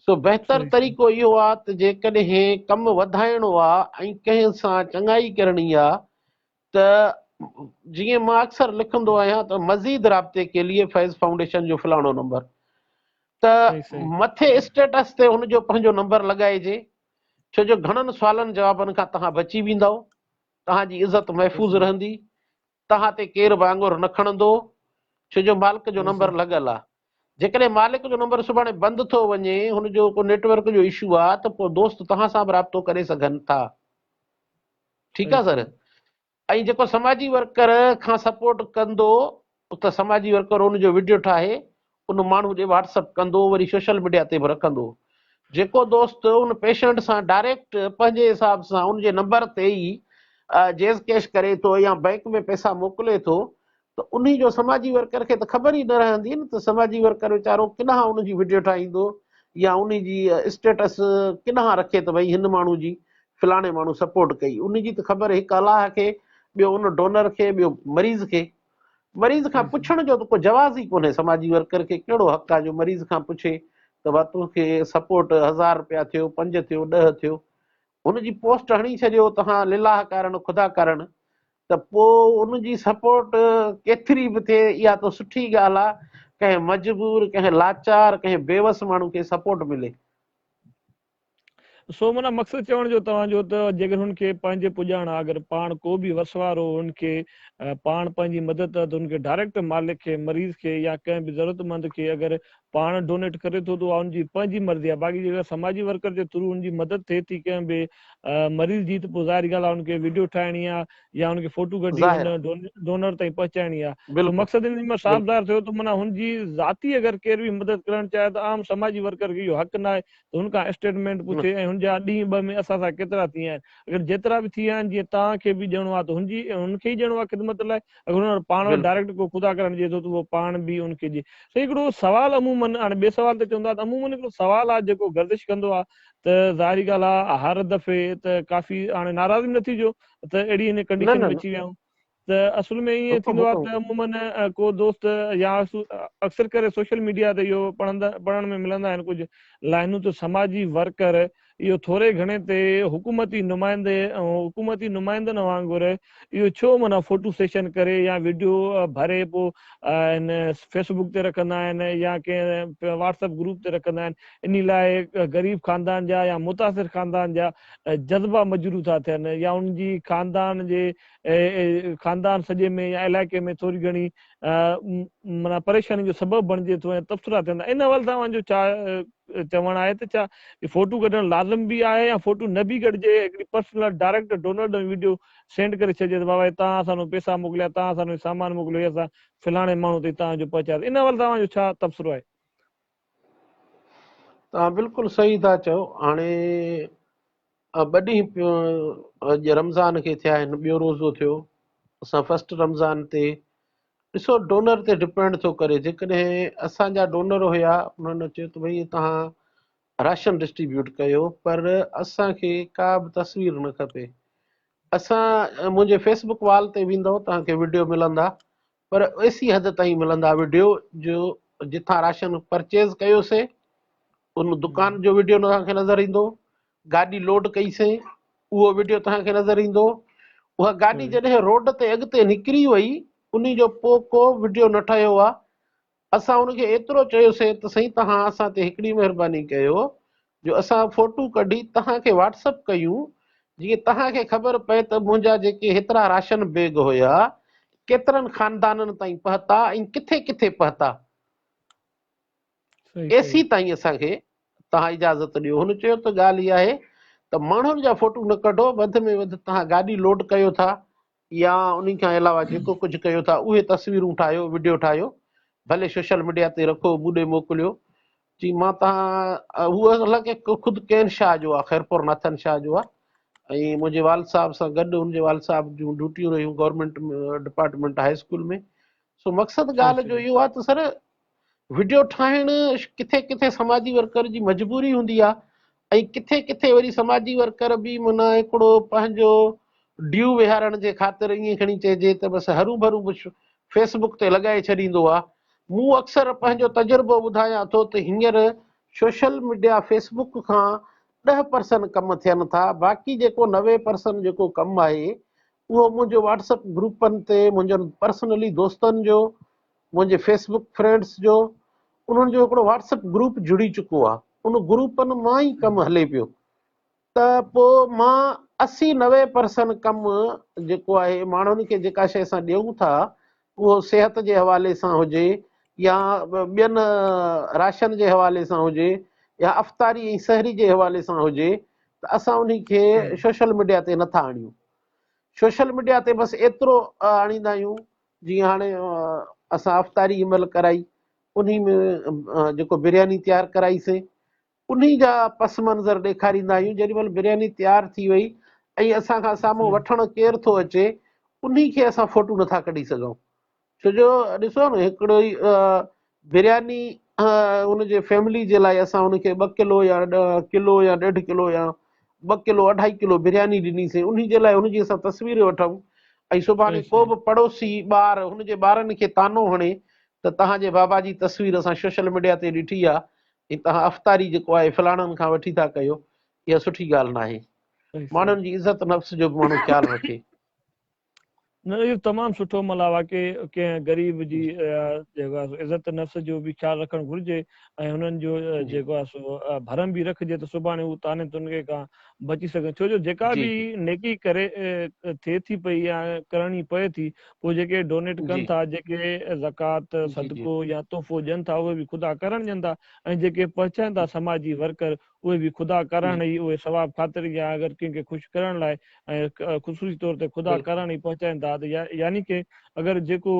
सो बहितर तरीक़ो इहो आहे त जेकॾहिं कमु वधाइणो आहे ऐं कंहिं सां चङाई करणी आहे त जीअं मां अक्सर लिखंदो आहियां त मज़ीद राब्ते के लिए फैज़ फाउंडेशन जो फलाणो नंबर, त मथे स्टेटस ते हुनजो पंहिंजो नंबर लॻाइजे, छो जो घणनि सुवालनि जवाबनि खां तव्हां बची वेंदव, तव्हांजी इज़त महफ़ूज़ रहंदी, तव्हां ते केरु वांगुरु न खणंदो, छो जो मालिक जो नंबर लॻल आहे। जेकॾहिं मालिक जो नंबर सुभाणे बंदि थो वञे, हुनजो को नेटवर्क जो इशू आहे, त पोइ दोस्त तव्हां सां बि राब्तो करे सघनि था। ठीकु आहे सर। ऐं जेको समाजी वर्कर खां सपोर्ट कंदो त समाजी वर्कर हुनजो वीडियो ठाहे उन माण्हू ॾे व्हाट्सअप कंदो, वरी सोशल मीडिया ते बि रखंदो। जेको दोस्त उन पेशेंट सां डायरेक्ट पंहिंजे हिसाब सां उनजे नंबर ते ई जेज़ कैश करे थो या बैंक में पैसा मोकिले थो, त उन जो समाजी वर्कर खे त ख़बर ई न रहंदी न त समाजी वर्कर वीचारो किॾां उनजी वीडियो ठाहींदो या उन जी स्टेटस किॾां रखे त भई हिन माण्हू जी फलाणे माण्हू सपोर्ट कई। उन जी त ख़बर हिकु अलाह खे, ॿियो उन डोनर खे, ॿियो मरीज़ खे। मरीज़ खां पुछण जो त को जवाज़ ई कोन्हे, समाजी वर्कर खे कहिड़ो हक़ आहे जो मरीज़ खां पुछे त भाउ तोखे सपोर्ट 1000 रुपया थियो, 5 थियो, 10 थियो, हुनजी पोस्ट हणी छॾियो तव्हां लिलाह कारण ख़ुदा कारण, त पोइ उनजी सपोर्ट केतिरी बि थिए इहा त सुठी ॻाल्हि आहे, कंहिं मजबूर, कंहिं लाचार, कंहिं बेवस माण्हू खे सपोर्ट मिले। सो माना मक़सदु चवण जो तव्हांजो त जेकर हुनखे पंहिंजे पुॼाइण आहे, अगरि पाण को बि वसवारो हुनखे पाण पंहिंजी मदद त हुनखे डायरेक्ट मालिक खे, मरीज़ खे या कंहिं बि ज़रूरतमंद खे अगरि पाण डोनेट करे थो त हुनजी पंहिंजी मर्ज़ी आहे। बाक़ी जेकर समाजी वर्कर जे थ्रू हुनजी मदद थिए थी कंहिं बि मरीज़ जी, त पोइ ज़ाहिर ॻाल्हि आहे हुनखे वीडियो ठाहिणी आहे या हुनखे फोटो कढी हुन डोनर ताईं पहुचाइणी आहे। सो मक़सदु इन में साफ़ ज़ाहिर थियो त माना हुनजी ज़ाती अगरि केर बि मदद करणु चाहे त आम समाजी वर्कर खे इहो हक़ न आहे त हुनखां स्टेटमेंट पुछे ऐं हुनजा ॾींहं ॿ में असां सां केतिरा थी विया आहिनि। अगरि जेतिरा बि थी विया आहिनि, जीअं तव्हांखे बि ॾियणो आहे त हुनखे ई ॾियणो आहे ख़िदमत लाइ। अगरि हुन पाण डायरेक्ट को ख़ुदा करणु ॾिए थो त उहो पाण बि हुनखे ॾिए। त हिकिड़ो सुवालु अमूमन, हाणे ॿिए सुवाल ते चवंदा त अमूमन हिकिड़ो सुवालु आहे जेको गर्दिश कंदो आहे त ज़ाहिरी ॻाल्हि आहे हर दफ़े त काफ़ी हाणे नाराज़ बि न थीजो त अहिड़ी हिन कंडीशन में अची विया आहियूं त असुल में ईअं थींदो आहे त अमूमन को दोस्त या अक्सर करे सोशल मीडिया ते इहो पढ़ण में मिलंदा आहिनि कुझु लाइनूं त समाजी वर्कर इहो थोरे घणे ते हुकूमती नुमाइंदनि वांगुरु इहो छो माना फोटो सेशन करे या वीडियो भरे पोइ हिन फेसबुक ते रखंदा आहिनि या कंहिं व्हाट्सएप ग्रुप ते रखंदा आहिनि। इन लाइ ग़रीब ख़ानदान जा या मुतासिर ख़ानदान जा जज़्बा मजरू था थियनि या उनजी ख़ानदान सॼे में या इलाइक़े में थोरी घणी माना परेशानी जो सबबु बणिजे थो ऐं तबसरा थियनि। इन वल तव्हांजो छा चवणु आहे त छा फोटो कढणु लाज़िम बि आहे या फोटो न बि कढिजे, हिकिड़ी personal direct donor video send करे छॾिजे त बाबा तव्हां असांजो पैसा मोकिलिया, तव्हां असांजो सामान मोकिलियो, असां फलाणे माण्हू ते तव्हांजो पहुचायो। इन वल तव्हांजो छा तबसरो आहे? तव्हां बिल्कुलु सही था चओ। हाणे ॿ ॾींहं अॼु रमज़ान खे थिया आहिनि, ॿियो रोज़ो थियो। असां फस्ट रमज़ान ते ॾिसो डोनर ते डिपेंड थो करे। जेकॾहिं असांजा डोनर हुया उन्हनि चयो त भई तव्हां राशन डिस्ट्रीब्यूट कयो, पर असांखे का बि तस्वीर न खपे। असां मुंहिंजे फेसबुक वाल ते वेंदव तव्हांखे वीडियो मिलंदा, पर एसी हद ताईं मिलंदा वीडियो जो जिथां राशन परचेज़ कयोसीं उन दुकान जो वीडियो तव्हांखे नज़र ईंदो, गाॾी लोड कईसीं उहो वीडियो तव्हांखे नज़र ईंदो, उहा गाॾी जॾहिं रोड ते अॻिते निकिरी वई उन जो पोइ को वीडियो न ठहियो आहे। असां उनखे एतिरो चयोसीं त साईं तव्हां असां ते हिकिड़ी महिरबानी कयो जो असां फोटो कढी तव्हांखे व्हाट्सअप कयूं, जीअं तव्हांखे ख़बर पए त मुंहिंजा जेके हेतिरा राशन बैग हुया केतिरनि ख़ानदाननि ताईं पहुता ऐं किथे किथे पहुता। एसी ताईं असांखे तव्हां इजाज़त ॾियो। हुन चयो त ॻाल्हि इहा आहे त माण्हुनि जा फोटू न कढो, वधि में वधि तव्हां गाॾी लोड कयो था या उन खां अलावा जेको कुझु कयो था उहे तस्वीरूं ठाहियो, वीडियो ठाहियो, भले सोशल मीडिया ते रखो, ॿुॾे मोकिलियो। जी मां तव्हां उहो हालांकि ख़ुदि केन शाह जो आहे, ख़ैरपुर नाथन शाह जो आहे, ऐं मुंहिंजे वाल साहब सां गॾु हुनजे वाल साहब जूं ड्यूटियूं रहियूं गवर्नमेंट डिपार्टमेंट हाई स्कूल में। सो मक़सदु सही ॻाल्हि जो सही इहो आहे त सर वीडियो ठाहिण किथे किथे समाजी वर्कर जी मजबूरी हूंदी आहे, ऐं किथे किथे वरी समाजी वर्कर बि माना हिकिड़ो पंहिंजो ड्यू विहारण जे ख़ातिर ईअं खणी चइजे त बसि हरू भरू फेसबुक ते लॻाए छॾींदो आहे। मूं अक्सर पंहिंजो तजुर्बो ॿुधायां थो त हींअर सोशल मीडिया फेसबुक खां 10% कम थियनि था, बाक़ी जेको 90% जेको कमु आहे उहो मुंहिंजो व्हाट्सएप ग्रुपनि ते, मुंहिंजनि पर्सनली दोस्तनि जो, मुंहिंजे फेसबुक फ्रेंड्स जो, उन्हनि जो हिकिड़ो व्हाट्सएप ग्रुप जुड़ी चुको आहे, उन ग्रुपनि मां ई कमु हले पियो। त पोइ मां 80-90% कमु जेको आहे माण्हुनि खे जेका शइ असां ॾियूं था उहो सिहत जे हवाले सां हुजे या ॿियनि राशन जे हवाले सां हुजे या अफ़्तारी ऐं सहरी जे हवाले सां हुजे, त असां उन खे सोशल मीडिया ते नथा आणियूं। सोशल मीडिया ते बसि एतिरो आणींदा आहियूं, जीअं हाणे असां अफ़्तारी हिनमहिल कराई, उन में जेको बिरयानी तयारु कराईसीं उन जा पस मंज़र ॾेखारींदा आहियूं। जेॾी महिल बिरयानी तयारु थी वई ऐं असां खां साम्हूं वठणु केरु थो अचे, उन खे असां फोटू नथा कढी सघूं। छो जो ॾिसो न, हिकिड़ो ई बिरयानी उनजे फैमिली जे लाइ असां उनखे 2 किलो या किलो या 1.5 किलो या 2 किलो 2.5 किलो बिरयानी ॾिनीसीं, उन जे लाइ उनजी असां तस्वीर वठूं, ऐं सुभाणे को बि पड़ोसी ॿार हुनजे ॿारनि खे तानो हणे त तव्हांजे बाबा जी तस्वीर असां सोशल मीडिया ते ॾिठी आहे ऐं तव्हां अफ़्तारी जेको आहे फलाणनि खां वठी था कयो, इहा सुठी ॻाल्हि न आहे। माण्हुनि जी इज़त नफ़्स जो बि माण्हू ख़्यालु रखे। न, इहो तमामु सुठो मतिलबु आहे की कंहिं ग़रीब जी जेको आहे इज़त नफ़्स जो बि ख़्यालु रखणु घुरिजे ऐं हुननि जो जेको आहे सो भरम बि रखिजे त सुभाणे हू ताने तुनगे खां बची सघनि। छो जो जेका बि नेकी करे थिए थी पई या करणी पए थी, पोइ जेके डोनेट कनि था, जेके ज़कात सदको या तोहफ़ो ॾियनि था, उहे बि ख़ुदा करणु ॾियनि था, ऐं जेके पहुचाइनि था समाजी वर्कर, उहे बि ख़ुदा करण ई, उहे सवाब ख़ातिर या अगरि कंहिंखे ख़ुशि करण लाइ ऐं ख़ुशूसी तौर ते ख़ुदा करण ई पहुचाइनि था, त यानी की अगरि जेको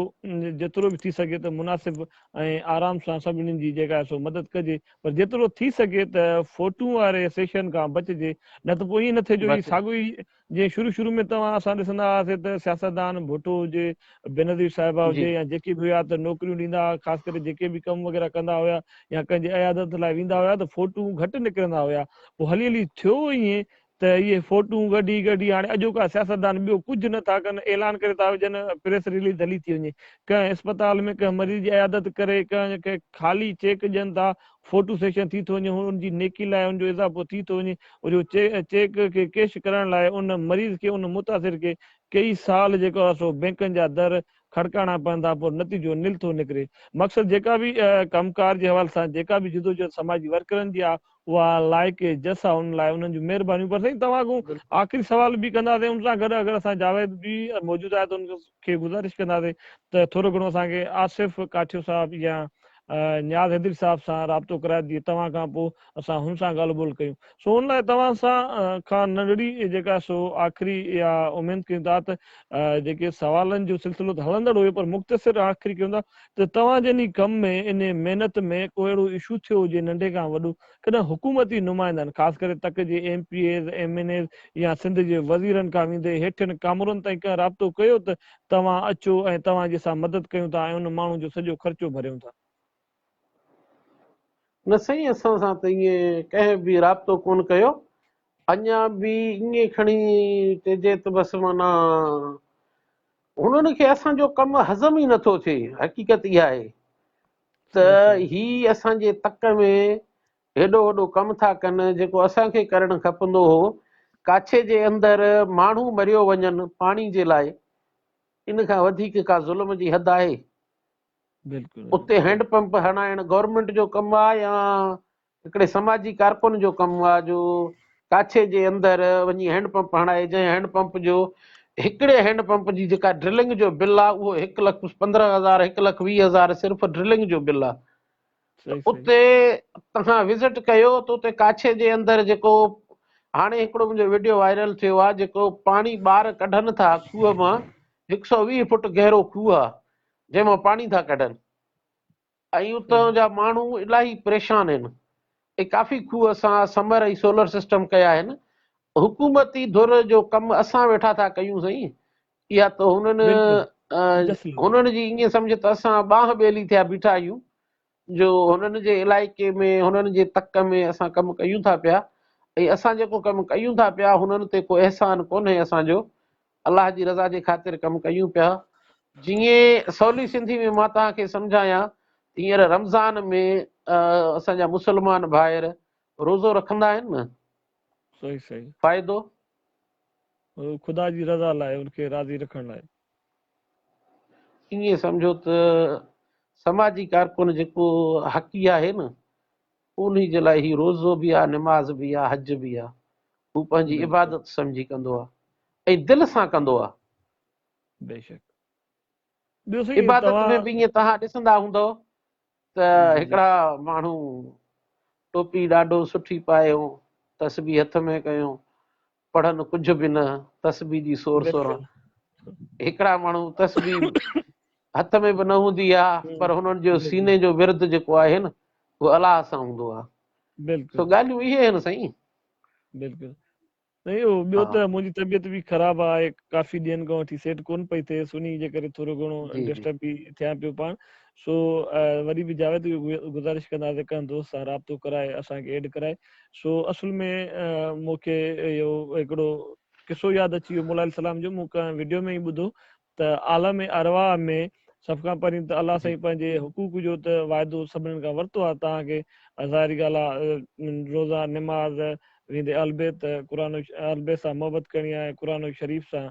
जेतिरो बि थी सघे त मुनासिब ऐं आराम सां सभिनीनि जी जेका आहे सो मदद कजे, पर जेतिरो थी सघे त फोटू वारे सेशन खां बचिजे। न त पोइ ईअं न थिए जो साॻियो ई जीअं शुरू में तव्हां असां ॾिसंदा हुआसीं त सियासतदान भुट्टो हुजे, बेनज़ीर साहिबा हुजे या जेके बि हुआ त नौकरियूं ॾींदा हुआ, ख़ासि करे जेके बि कमु वग़ैरह कंदा हुआ या कंहिंजे अयादत लाइ वेंदा हुआ त फोटू घटि निकिरंदा हुआ। पोइ हली हली थियो ईअं त इहे फोटू गॾी गॾी हाणे अॼोका सियासतदान ॿियो कुझु नथा कनि, ऐलान करे था विझनि, प्रेस रिलीज़ हली थी वञे, कंहिं अस्पताल में कंहिं मरीज़ जी अयादत करे कंहिं ख़ाली चेक ॾियनि था, फोटू सेशन थी थो वञे, हुनजी नेकी लाइ हुनजो इज़ाफ़ो थी थो वञे, वरी चेक खे कैश करण लाइ उन मरीज़ खे, उन मुतासिर खे कई साल जेको आहे सो बैंकनि जा दर खड़काइणा पवंदा, पोइ नतीजो निल थो निकिरे। मक़सदु जेका बि कमकार जे हवाले सां जेका बि जुदोजहद समाजी वर्करनि जी आहे, उहा लाइक़ जस आहे, उन लाइ उन्हनि जूं महिरबानियूं। पर साईं तव्हां खां आख़िरी सवाल बि कंदासीं, उन सां गॾु अगरि असां जावेद बि मौजूदु आहे त उनखे गुज़ारिश कंदासीं त थोरो घणो असांखे आसिफ़ काठियो साहिबु या नियाज़ हैदरी साहिब सां राब्तो कराए ॾिए, तव्हां खां पोइ असां हुन सां ॻाल्हि ॿोल कयूं। सो हुन लाइ तव्हां सां खां नंढड़ी जेका सो आख़िरी इहा उमेदु कयूं था त जेके सवालनि जो सिलसिलो त हलंदड़ हुयो, पर मुख़्तसिर आख़िरी कयूं था त तव्हां जंहिं कम में, इन महिनत में को अहिड़ो इशू थियो हुजे नंढे खां वॾो, कॾहिं हुकूमती नुमाइंदनि ख़ासि करे तक जे MPAs MNAs या सिंध जे वज़ीरनि खां वेंदे हेठियुनि कामरनि ताईं कंहिं राब्तो कयो त तव्हां अचो ऐं तव्हां जंहिंसां मदद कयूं था ऐं उन माण्हू जो सॼो ख़र्चो भरियूं था? न साईं, असां सां त ईअं कंहिं बि राब्तो कोन कयो, अञा बि ईअं खणी चइजे त बसि माना हुननि खे असांजो कमु हज़म ई नथो थिए। हक़ीक़त इहा आहे त ही असांजे तक में हेॾो वॾो कमु था कनि जेको असांखे करणु खपंदो हो। काछे जे अंदरि माण्हू मरियो वञनि पाणी जे लाइ, इन खां वधीक का ज़ुल्म जी हद आहे? उते हैंडपंप हणाइण गवर्नमेंट जो कमु आहे या हिकिड़े समाजी कारकुन जो कमु आहे जो काछे जे अंदरि वञी हैंडपंप हणाए, जंहिं हैंडपंप जो हिकिड़े हैंडपंप जी जेका ड्रिलिंग जो बिल आहे उहो 1,15,000 1,20,000 सिर्फ़ु ड्रिलिंग जो बिल आहे। सही सही उते तव्हां विज़िट कयो त उते काछे जे अंदरि जेको हाणे हिकिड़ो मुंहिंजो वीडियो वायरल थियो आहे, जेको पाणी ॿार कढनि था खूह मां, 120 फुट गहरो खूह आहे जंहिंमां पाणी था कढनि, ऐं उतां जा माण्हू इलाही परेशान आहिनि। ऐं काफ़ी खूह असां समर ऐं सोलर सिस्टम कया आहिनि। हुकूमती धुर जो कमु असां वेठा था कयूं साईं, या त बिल्कुलु जस्ट हुननि जी ईअं सम्झ त असां बांह ॿेली थिया बीठा आहियूं, जो हुननि जे इलाइक़े में हुननि जे तक में असां कमु कयूं था पिया, ऐं असां जेको कमु कयूं था पिया हुननि ते को अहसान कोन्हे असांजो, अलाह जी रज़ा जे ख़ातिर कमु कयूं पिया। जीअं सवली सिंधी में मां तव्हांखे सम्झायां, हींअर रमज़ान में असांजा मुस्लमान भाइर रोज़ो रखंदा आहिनि न, सही सही फ़ाइदो ख़ुदा जी रज़ा लाइ, उनखे राज़ी रखण लाइ। ईअं सम्झो त समाजी कारकुन जेको हक़ी आहे न, उन जे लाइ ही रोज़ो बि आहे, निमाज़ बि आहे, हज बि आहे, हू पंहिंजी बिल्कुलु इबादत सम्झी कंदो आहे ऐं दिलि सां कंदो आहे। बेशक। ॿियो साईं इबादत तव्हां में बि ईअं तव्हां ॾिसंदा हूंदव त जी जी हिकिड़ा माण्हू टोपी ॾाढो सुठी पायो, तस्बी हथ में कयूं, पढ़नि कुझु बि न, तस्बी जी सोर सोर। बिल्कुलु हिकिड़ा माण्हू तस्बी हथ में बि न हूंदी आहे, पर हुननि जो बिल्कुलु सीने जो विर्द जेको आहे न, उहो अलाह सां हूंदो आहे। सो बिल्कुलु ॻाल्हियूं इहे आहिनि साईं। बिल्कुलु नहीं उहो ॿियो हा त मुंहिंजी तबियत बि ख़राबु आहे, काफ़ी ॾींहंनि खां वठी सेट कोन पई थिए, उन जे करे थोरो घणो जी जी डिस्टर्ब बि थियां पियो पाण। सो वरी बि जावेद गुज़ारिश कंदासीं कंहिं दोस्त सां राब्तो कराए असांखे एड कराए। सो असुल में मूंखे इहो हिकिड़ो किसो यादि अची वियो मुला सलाम जो, मूं कंहिं वीडियो में ई ॿुधो त आलम अरवाह में सभ खां पहिरीं त अलाह जी साईं पंहिंजे हुकूक जो त वाइदो सभिनीनि खां वरितो आहे तव्हांखे, ज़ाहिरी ॻाल्हि आहे, रोज़ा निमाज़ वेंदे अलबेत क़ुर अलबे सां मोहबत करणी आहे, क़ुर शरीफ़ सां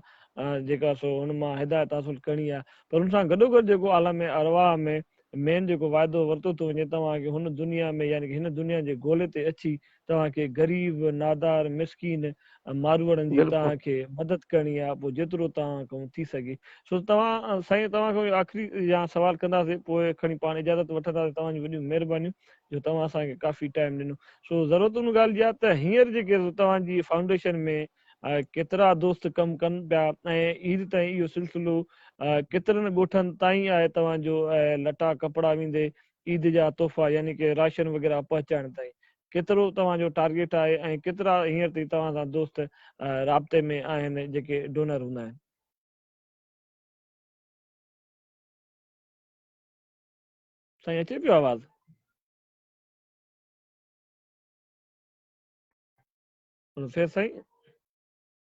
जेका सो हुन मां हिदायत हासिल करणी आहे, पर हुन सां गॾोगॾु जेको आलम अरवाह में मेन जेको वाइदो वरितो थो वञे तव्हांखे हुन दुनिया में, यानी की हिन दुनिया जे ॻोल्हे ते अची तव्हांखे ग़रीब नादार मिसकीन मारूअड़नि जी बिल्कुलु तव्हांखे मदद करणी आहे, पोइ जेतिरो तव्हां खां थी सघे। सो तव्हां साईं तव्हांखां आख़िरी या सवाल कंदासीं, पोइ खणी पाण इजाज़त वठंदासीं। तव्हांजी वॾियूं महिरबानियूं जो तव्हां असांखे काफ़ी टाइम ॾिनो। सो ज़रूरत हुन ॻाल्हि जी आहे त हींअर जेके तव्हांजी फाउंडेशन में केतिरा दोस्त कमु कनि पिया, ऐं ईद ताईं इहो सिलसिलो केतिरनि ॻोठनि ताईं आहे तव्हांजो लटा कपिड़ा वेंदे ईद जा तोहफ़ा, यानी की राशन वग़ैरह पहुचाइण ताईं केतिरो तव्हांजो टारगेट आहे, ऐं केतिरा हींअर ताईं तव्हां सां दोस्त राब्ते में आहिनि जेके डोनर हूंदा आहिनि? साईं अचे पियो आवाज़? फिर साईं